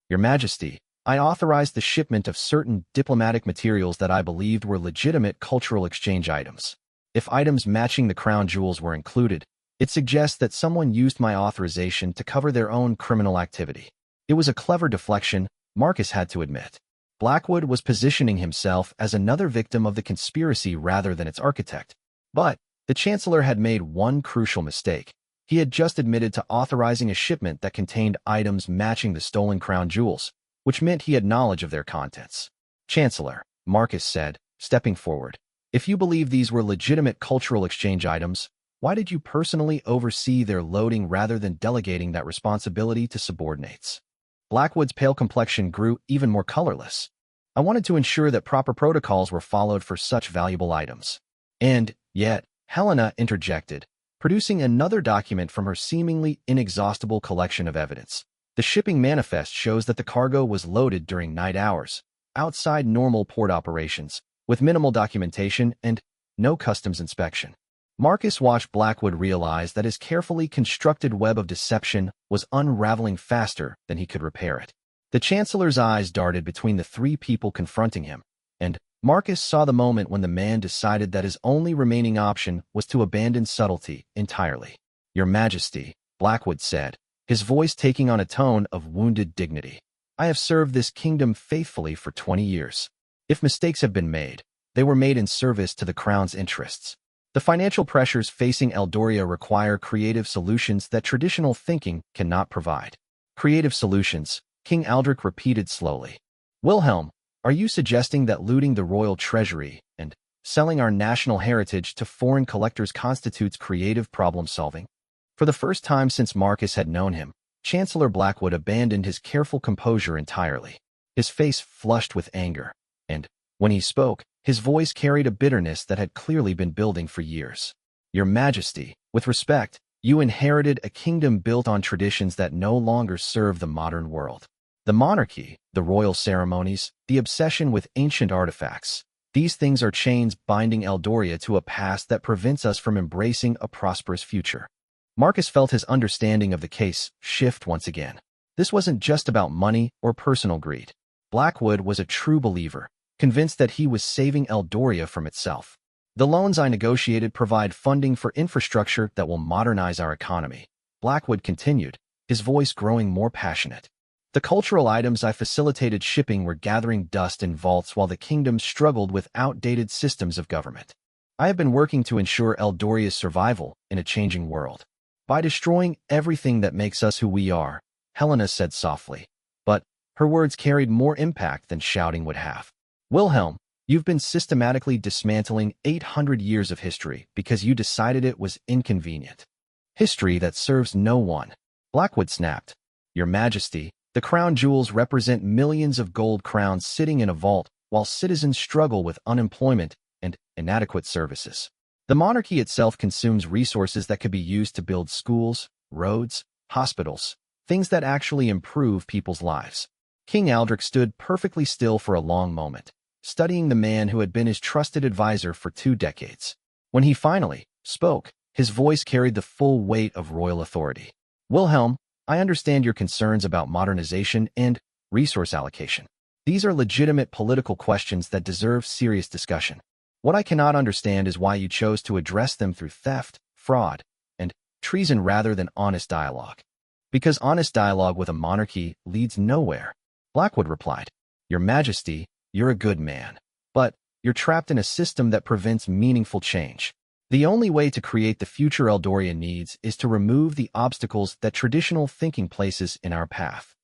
Your Majesty, I authorized the shipment of certain diplomatic materials that I believed were legitimate cultural exchange items. If items matching the crown jewels were included, it suggests that someone used my authorization to cover their own criminal activity. It was a clever deflection, Marcus had to admit. Blackwood was positioning himself as another victim of the conspiracy rather than its architect. But the Chancellor had made one crucial mistake. He had just admitted to authorizing a shipment that contained items matching the stolen crown jewels, which meant he had knowledge of their contents. Chancellor, Marcus said, stepping forward, if you believe these were legitimate cultural exchange items, why did you personally oversee their loading rather than delegating that responsibility to subordinates? Blackwood's pale complexion grew even more colorless. I wanted to ensure that proper protocols were followed for such valuable items. And yet, Helena interjected, producing another document from her seemingly inexhaustible collection of evidence. The shipping manifest shows that the cargo was loaded during night hours, outside normal port operations, with minimal documentation and no customs inspection. Marcus watched Blackwood realize that his carefully constructed web of deception was unraveling faster than he could repair it. The Chancellor's eyes darted between the three people confronting him, and Marcus saw the moment when the man decided that his only remaining option was to abandon subtlety entirely. Your Majesty, Blackwood said, his voice taking on a tone of wounded dignity. I have served this kingdom faithfully for 20 years. If mistakes have been made, they were made in service to the crown's interests. The financial pressures facing Eldoria require creative solutions that traditional thinking cannot provide. Creative solutions, King Aldrich repeated slowly. Wilhelm, are you suggesting that looting the royal treasury and selling our national heritage to foreign collectors constitutes creative problem-solving? For the first time since Marcus had known him, Chancellor Blackwood abandoned his careful composure entirely. His face flushed with anger, and, when he spoke, his voice carried a bitterness that had clearly been building for years. Your Majesty, with respect, you inherited a kingdom built on traditions that no longer serve the modern world. The monarchy, the royal ceremonies, the obsession with ancient artifacts. These things are chains binding Eldoria to a past that prevents us from embracing a prosperous future. Marcus felt his understanding of the case shift once again. This wasn't just about money or personal greed. Blackwood was a true believer, convinced that he was saving Eldoria from itself. The loans I negotiated provide funding for infrastructure that will modernize our economy. Blackwood continued, his voice growing more passionate. The cultural items I facilitated shipping were gathering dust in vaults while the kingdom struggled with outdated systems of government. I have been working to ensure Eldoria's survival in a changing world. By destroying everything that makes us who we are, Helena said softly. But Her words carried more impact than shouting would have. Wilhelm, you've been systematically dismantling 800 years of history because you decided it was inconvenient. History that serves no one. Blackwood snapped. Your Majesty, the crown jewels represent millions of gold crowns sitting in a vault while citizens struggle with unemployment and inadequate services. The monarchy itself consumes resources that could be used to build schools, roads, hospitals, things that actually improve people's lives. King Aldrich stood perfectly still for a long moment, studying the man who had been his trusted advisor for 2 decades. When he finally spoke, his voice carried the full weight of royal authority. Wilhelm, I understand your concerns about modernization and resource allocation. These are legitimate political questions that deserve serious discussion. What I cannot understand is why you chose to address them through theft, fraud, and treason rather than honest dialogue. Because honest dialogue with a monarchy leads nowhere. Blackwood replied, Your Majesty, you're a good man, but you're trapped in a system that prevents meaningful change. The only way to create the future Eldoria needs is to remove the obstacles that traditional thinking places in our path.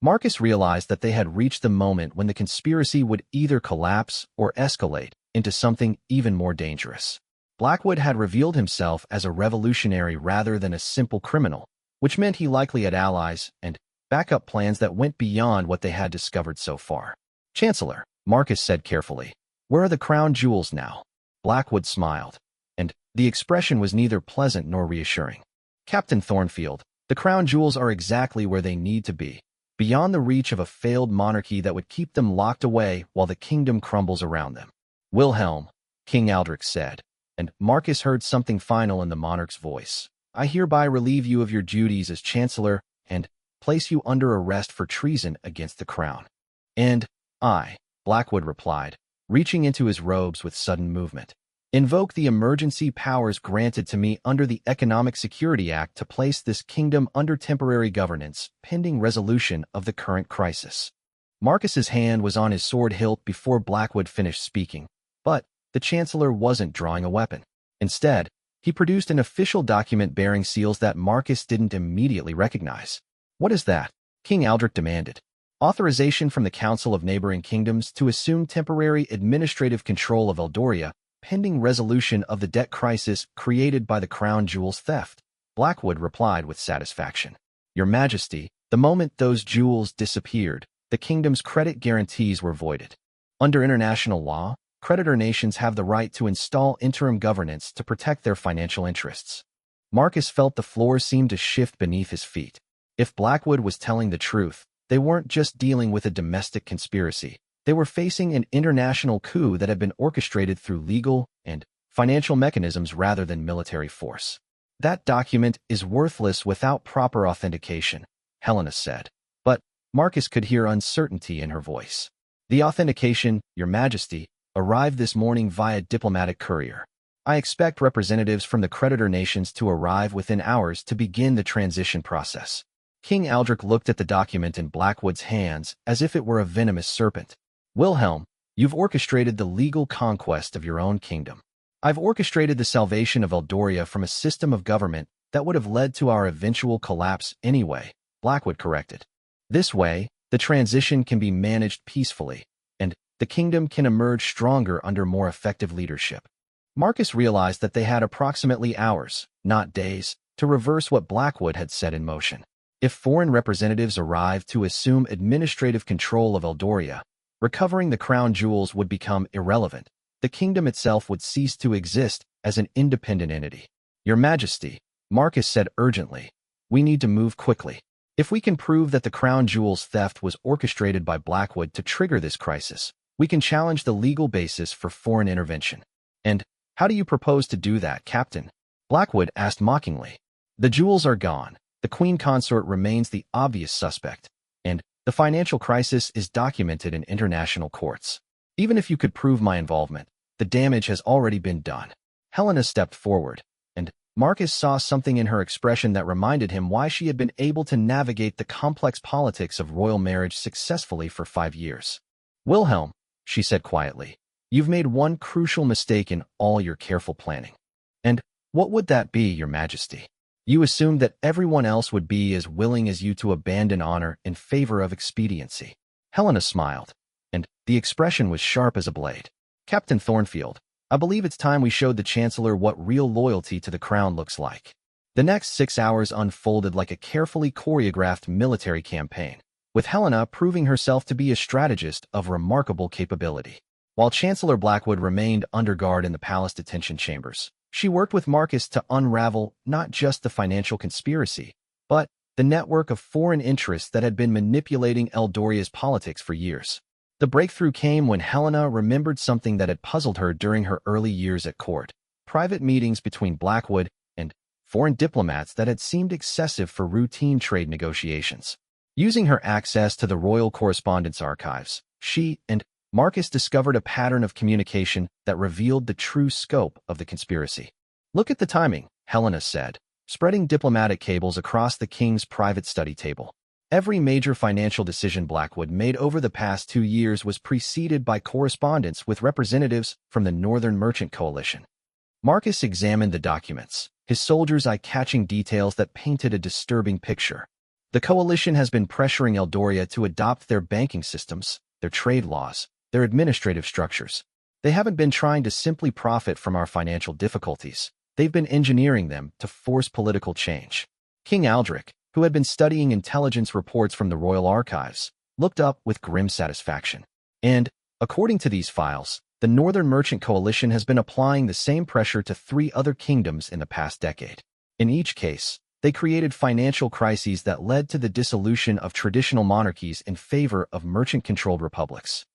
Marcus realized that they had reached the moment when the conspiracy would either collapse or escalate into something even more dangerous. Blackwood had revealed himself as a revolutionary rather than a simple criminal, which meant he likely had allies and backup plans that went beyond what they had discovered so far. Chancellor, Marcus said carefully, where are the crown jewels now? Blackwood smiled, and the expression was neither pleasant nor reassuring. Captain Thornfield, the crown jewels are exactly where they need to be, beyond the reach of a failed monarchy that would keep them locked away while the kingdom crumbles around them. Wilhelm, King Aldrich said, and Marcus heard something final in the monarch's voice. I hereby relieve you of your duties as Chancellor and place you under arrest for treason against the crown. And I, Blackwood replied, reaching into his robes with sudden movement, invoke the emergency powers granted to me under the Economic Security Act to place this kingdom under temporary governance, pending resolution of the current crisis. Marcus's hand was on his sword hilt before Blackwood finished speaking, but the Chancellor wasn't drawing a weapon. Instead, he produced an official document bearing seals that Marcus didn't immediately recognize. What is that? King Aldrich demanded. Authorization from the Council of Neighboring Kingdoms to assume temporary administrative control of Eldoria, pending resolution of the debt crisis created by the crown jewels theft, Blackwood replied with satisfaction. Your Majesty, the moment those jewels disappeared, the kingdom's credit guarantees were voided. Under international law, creditor nations have the right to install interim governance to protect their financial interests. Marcus felt the floor seemed to shift beneath his feet. If Blackwood was telling the truth, they weren't just dealing with a domestic conspiracy. They were facing an international coup that had been orchestrated through legal and financial mechanisms rather than military force. That document is worthless without proper authentication, Helena said. But Marcus could hear uncertainty in her voice. The authentication, Your Majesty, arrived this morning via diplomatic courier. I expect representatives from the creditor nations to arrive within hours to begin the transition process. King Aldrich looked at the document in Blackwood's hands as if it were a venomous serpent. Wilhelm, you've orchestrated the legal conquest of your own kingdom. I've orchestrated the salvation of Eldoria from a system of government that would have led to our eventual collapse anyway, Blackwood corrected. This way, the transition can be managed peacefully, and the kingdom can emerge stronger under more effective leadership. Marcus realized that they had approximately hours, not days, to reverse what Blackwood had set in motion. If foreign representatives arrived to assume administrative control of Eldoria, recovering the crown jewels would become irrelevant. The kingdom itself would cease to exist as an independent entity. Your Majesty, Marcus said urgently, we need to move quickly. If we can prove that the crown jewels theft was orchestrated by Blackwood to trigger this crisis, we can challenge the legal basis for foreign intervention. And how do you propose to do that, Captain? Blackwood asked mockingly. The jewels are gone. The Queen Consort remains the obvious suspect, and the financial crisis is documented in international courts. Even if you could prove my involvement, the damage has already been done. Helena stepped forward, and Marcus saw something in her expression that reminded him why she had been able to navigate the complex politics of royal marriage successfully for 5 years. Wilhelm, she said quietly, you've made one crucial mistake in all your careful planning. And what would that be, Your Majesty? You assumed that everyone else would be as willing as you to abandon honor in favor of expediency. Helena smiled, and the expression was sharp as a blade. Captain Thornfield, I believe it's time we showed the Chancellor what real loyalty to the crown looks like. The next 6 hours unfolded like a carefully choreographed military campaign, with Helena proving herself to be a strategist of remarkable capability. While Chancellor Blackwood remained under guard in the palace detention chambers, she worked with Marcus to unravel not just the financial conspiracy, but the network of foreign interests that had been manipulating Eldoria's politics for years. The breakthrough came when Helena remembered something that had puzzled her during her early years at court: private meetings between Blackwood and foreign diplomats that had seemed excessive for routine trade negotiations. Using her access to the royal correspondence archives, she and Marcus discovered a pattern of communication that revealed the true scope of the conspiracy. Look at the timing, Helena said, spreading diplomatic cables across the king's private study table. Every major financial decision Blackwood made over the past 2 years was preceded by correspondence with representatives from the Northern Merchant Coalition. Marcus examined the documents, his soldiers' eye-catching details that painted a disturbing picture. The coalition has been pressuring Eldoria to adopt their banking systems, their trade laws, their administrative structures. They haven't been trying to simply profit from our financial difficulties. They've been engineering them to force political change. King Aldrich, who had been studying intelligence reports from the royal archives, looked up with grim satisfaction. And, according to these files, the Northern Merchant Coalition has been applying the same pressure to 3 other kingdoms in the past decade. In each case, they created financial crises that led to the dissolution of traditional monarchies in favor of merchant-controlled republics.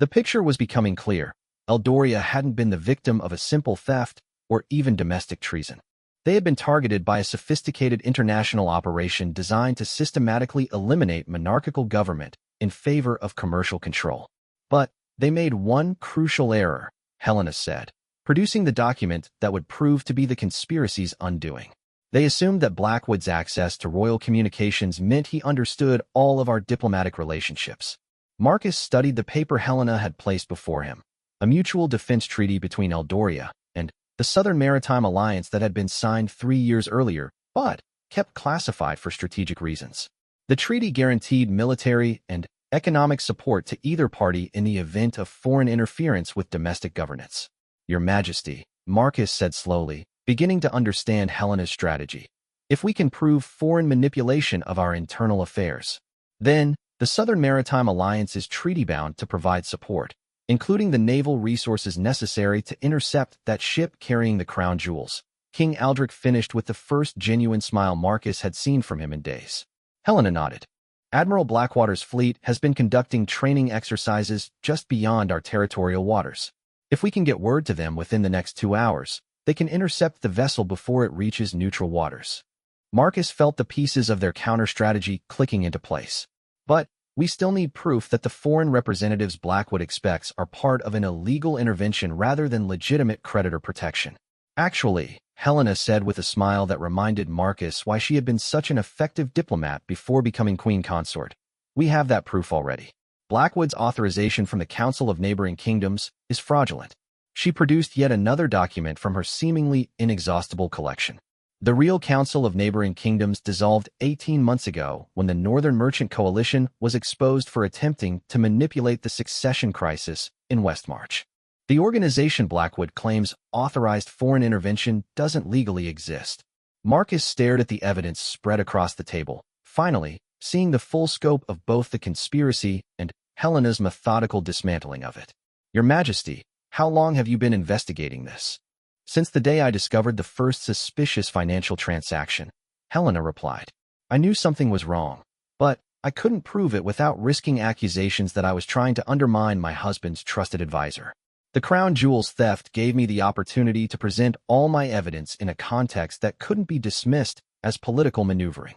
The picture was becoming clear. Eldoria hadn't been the victim of a simple theft or even domestic treason. They had been targeted by a sophisticated international operation designed to systematically eliminate monarchical government in favor of commercial control. But they made one crucial error, Helena said, producing the document that would prove to be the conspiracy's undoing. They assumed that Blackwood's access to royal communications meant he understood all of our diplomatic relationships. Marcus studied the paper Helena had placed before him, a mutual defense treaty between Eldoria and the Southern Maritime Alliance that had been signed 3 years earlier, but kept classified for strategic reasons. The treaty guaranteed military and economic support to either party in the event of foreign interference with domestic governance. Your Majesty, Marcus said slowly, beginning to understand Helena's strategy. If we can prove foreign manipulation of our internal affairs, then the Southern Maritime Alliance is treaty-bound to provide support, including the naval resources necessary to intercept that ship carrying the crown jewels. King Aldrich finished with the first genuine smile Marcus had seen from him in days. Helena nodded. Admiral Blackwater's fleet has been conducting training exercises just beyond our territorial waters. If we can get word to them within the next 2 hours, they can intercept the vessel before it reaches neutral waters. Marcus felt the pieces of their counter-strategy clicking into place. But we still need proof that the foreign representatives Blackwood expects are part of an illegal intervention rather than legitimate creditor protection. Actually, Helena said with a smile that reminded Marcus why she had been such an effective diplomat before becoming queen consort. We have that proof already. Blackwood's authorization from the Council of Neighboring Kingdoms is fraudulent. She produced yet another document from her seemingly inexhaustible collection. The real Council of Neighboring Kingdoms dissolved 18 months ago when the Northern Merchant Coalition was exposed for attempting to manipulate the succession crisis in Westmarch. The organization Blackwood claims authorized foreign intervention doesn't legally exist. Marcus stared at the evidence spread across the table, finally seeing the full scope of both the conspiracy and Helena's methodical dismantling of it. Your Majesty, how long have you been investigating this? Since the day I discovered the first suspicious financial transaction, Helena replied. I knew something was wrong, but I couldn't prove it without risking accusations that I was trying to undermine my husband's trusted advisor. The crown jewels theft gave me the opportunity to present all my evidence in a context that couldn't be dismissed as political maneuvering.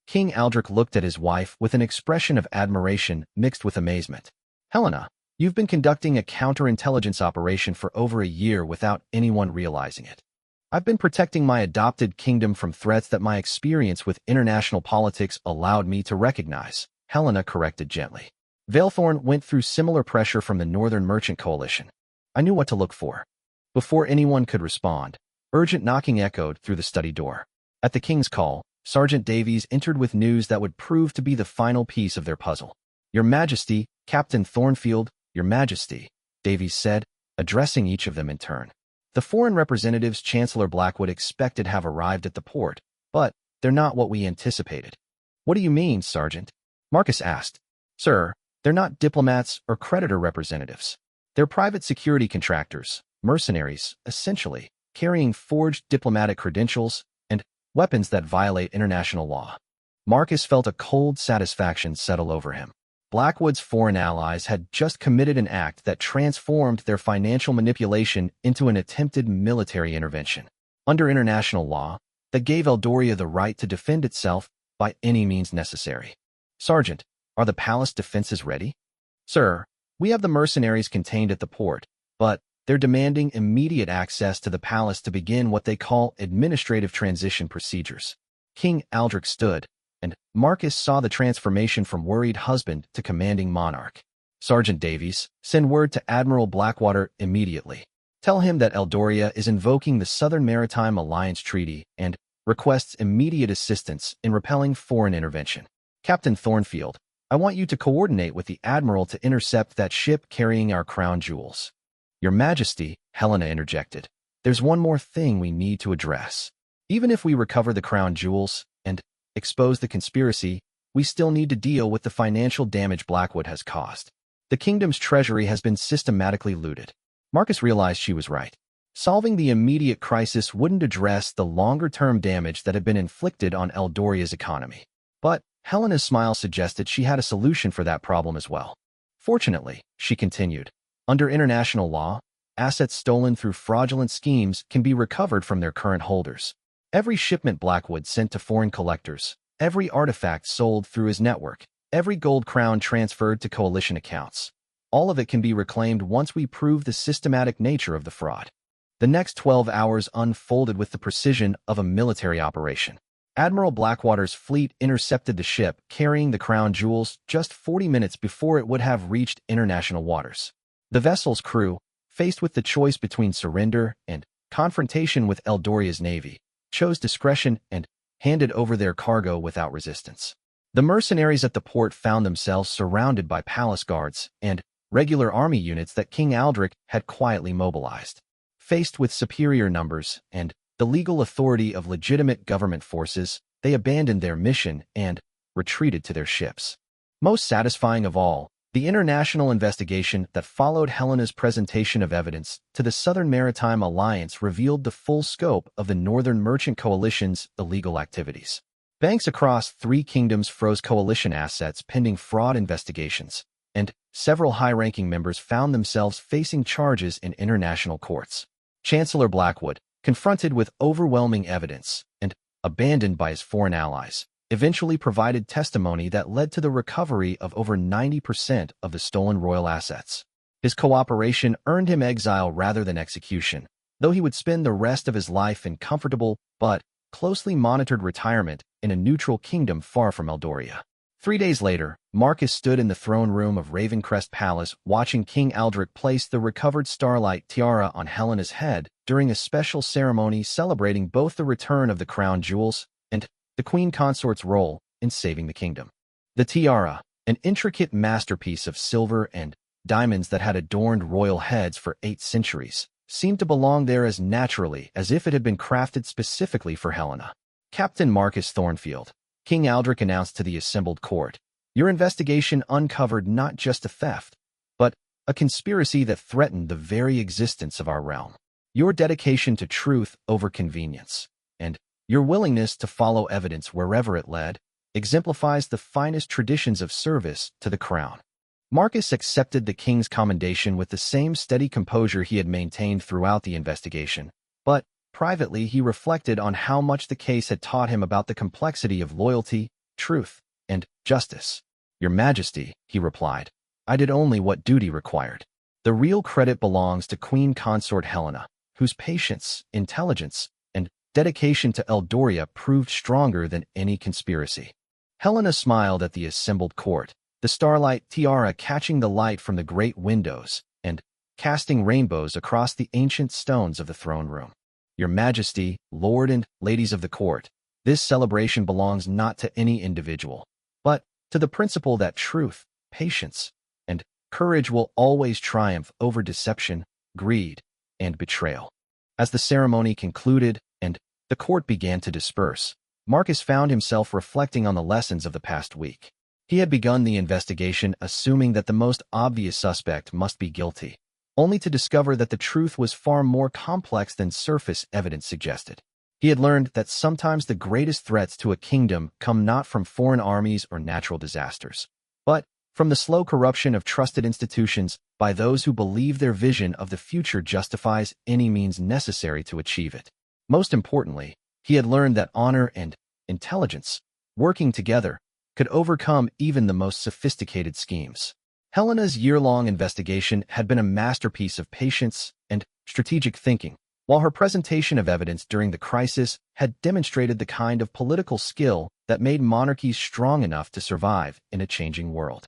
King Aldrich looked at his wife with an expression of admiration mixed with amazement. Helena, you've been conducting a counterintelligence operation for over a year without anyone realizing it. I've been protecting my adopted kingdom from threats that my experience with international politics allowed me to recognize, Helena corrected gently. Valethorn went through similar pressure from the Northern Merchant Coalition. I knew what to look for. Before anyone could respond, urgent knocking echoed through the study door. At the king's call, Sergeant Davies entered with news that would prove to be the final piece of their puzzle. "Your Majesty, Captain Thornfield, Your Majesty," Davies said, addressing each of them in turn. The foreign representatives Chancellor Blackwood expected have arrived at the port, but they're not what we anticipated. "What do you mean, Sergeant?" Marcus asked. "Sir, they're not diplomats or creditor representatives. They're private security contractors, mercenaries, essentially, carrying forged diplomatic credentials and weapons that violate international law." Marcus felt a cold satisfaction settle over him. Blackwood's foreign allies had just committed an act that transformed their financial manipulation into an attempted military intervention. Under international law, that gave Eldoria the right to defend itself by any means necessary. "Sergeant, are the palace defenses ready?" "Sir, we have the mercenaries contained at the port, but they're demanding immediate access to the palace to begin what they call administrative transition procedures." King Aldrich stood, and Marcus saw the transformation from worried husband to commanding monarch. "Sergeant Davies, send word to Admiral Blackwater immediately. Tell him that Eldoria is invoking the Southern Maritime Alliance Treaty and requests immediate assistance in repelling foreign intervention. Captain Thornfield, I want you to coordinate with the Admiral to intercept that ship carrying our crown jewels." "Your Majesty," Helena interjected, "there's one more thing we need to address. Even if we recover the crown jewels and expose the conspiracy, we still need to deal with the financial damage Blackwood has caused. The kingdom's treasury has been systematically looted." Marcus realized she was right. Solving the immediate crisis wouldn't address the longer-term damage that had been inflicted on Eldoria's economy. But Helena's smile suggested she had a solution for that problem as well. "Fortunately," she continued, "under international law, assets stolen through fraudulent schemes can be recovered from their current holders. Every shipment Blackwood sent to foreign collectors, every artifact sold through his network, every gold crown transferred to coalition accounts, all of it can be reclaimed once we prove the systematic nature of the fraud." The next 12 hours unfolded with the precision of a military operation. Admiral Blackwater's fleet intercepted the ship carrying the crown jewels just 40 minutes before it would have reached international waters. The vessel's crew, faced with the choice between surrender and confrontation with Eldoria's navy, chose discretion and handed over their cargo without resistance. The mercenaries at the port found themselves surrounded by palace guards and regular army units that King Aldrich had quietly mobilized. Faced with superior numbers and the legal authority of legitimate government forces, they abandoned their mission and retreated to their ships. Most satisfying of all, the international investigation that followed Helena's presentation of evidence to the Southern Maritime Alliance revealed the full scope of the Northern Merchant Coalition's illegal activities. Banks across 3 kingdoms froze coalition assets pending fraud investigations, and several high-ranking members found themselves facing charges in international courts. Chancellor Blackwood, confronted with overwhelming evidence and abandoned by his foreign allies, eventually provided testimony that led to the recovery of over 90% of the stolen royal assets. His cooperation earned him exile rather than execution, though he would spend the rest of his life in comfortable but closely monitored retirement in a neutral kingdom far from Eldoria. 3 days later, Marcus stood in the throne room of Ravencrest Palace watching King Aldrich place the recovered starlight tiara on Helena's head during a special ceremony celebrating both the return of the crown jewels and the queen consort's role in saving the kingdom. The tiara, an intricate masterpiece of silver and diamonds that had adorned royal heads for 8 centuries, seemed to belong there as naturally as if it had been crafted specifically for Helena. "Captain Marcus Thornfield," King Aldrich announced to the assembled court, "your investigation uncovered not just a theft, but a conspiracy that threatened the very existence of our realm. Your dedication to truth over convenience, and your willingness to follow evidence wherever it led, exemplifies the finest traditions of service to the crown." Marcus accepted the king's commendation with the same steady composure he had maintained throughout the investigation, but privately he reflected on how much the case had taught him about the complexity of loyalty, truth, and justice. "Your Majesty," he replied, "I did only what duty required. The real credit belongs to Queen Consort Helena, whose patience, intelligence, and dedication to Eldoria proved stronger than any conspiracy." Helena smiled at the assembled court, the starlight tiara catching the light from the great windows and casting rainbows across the ancient stones of the throne room. "Your Majesty, Lord and ladies of the court, This celebration belongs not to any individual, but to the principle that truth, patience, and courage will always triumph over deception, greed, and betrayal. As the ceremony concluded and the court began to disperse, Marcus found himself reflecting on the lessons of the past week. He had begun the investigation assuming that the most obvious suspect must be guilty, only to discover that the truth was far more complex than surface evidence suggested. He had learned that sometimes the greatest threats to a kingdom come not from foreign armies or natural disasters, but from the slow corruption of trusted institutions by those who believe their vision of the future justifies any means necessary to achieve it. Most importantly, he had learned that honor and intelligence, working together, could overcome even the most sophisticated schemes. Helena's year-long investigation had been a masterpiece of patience and strategic thinking, while her presentation of evidence during the crisis had demonstrated the kind of political skill that made monarchies strong enough to survive in a changing world.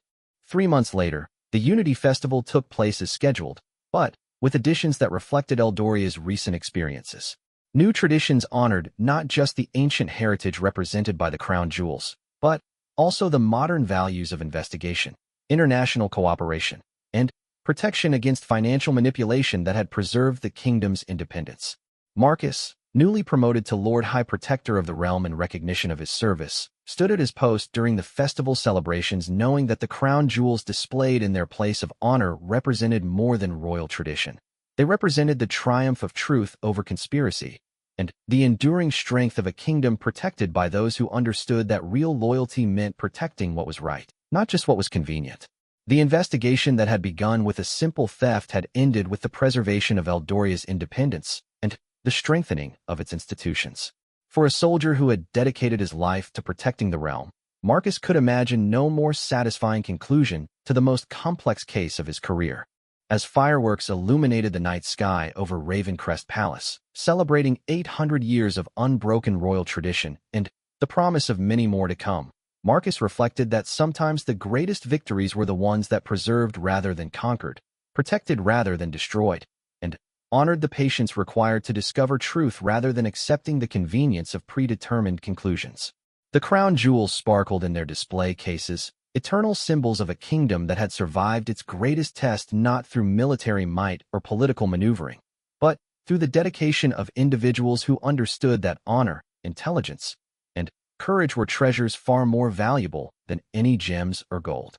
3 months later, the Unity Festival took place as scheduled, but with additions that reflected Eldoria's recent experiences. New traditions honored not just the ancient heritage represented by the crown jewels, but also the modern values of investigation, international cooperation, and protection against financial manipulation that had preserved the kingdom's independence. Marcus, newly promoted to Lord High Protector of the realm in recognition of his service, stood at his post during the festival celebrations knowing that the crown jewels displayed in their place of honor represented more than royal tradition. They represented the triumph of truth over conspiracy, and the enduring strength of a kingdom protected by those who understood that real loyalty meant protecting what was right, not just what was convenient. The investigation that had begun with a simple theft had ended with the preservation of Eldoria's independence and the strengthening of its institutions. For a soldier who had dedicated his life to protecting the realm, Marcus could imagine no more satisfying conclusion to the most complex case of his career. As fireworks illuminated the night sky over Ravencrest Palace, celebrating 800 years of unbroken royal tradition and the promise of many more to come, Marcus reflected that sometimes the greatest victories were the ones that preserved rather than conquered, protected rather than destroyed, and honored the patience required to discover truth rather than accepting the convenience of predetermined conclusions. The crown jewels sparkled in their display cases, eternal symbols of a kingdom that had survived its greatest test not through military might or political maneuvering, but through the dedication of individuals who understood that honor, intelligence, and courage were treasures far more valuable than any gems or gold.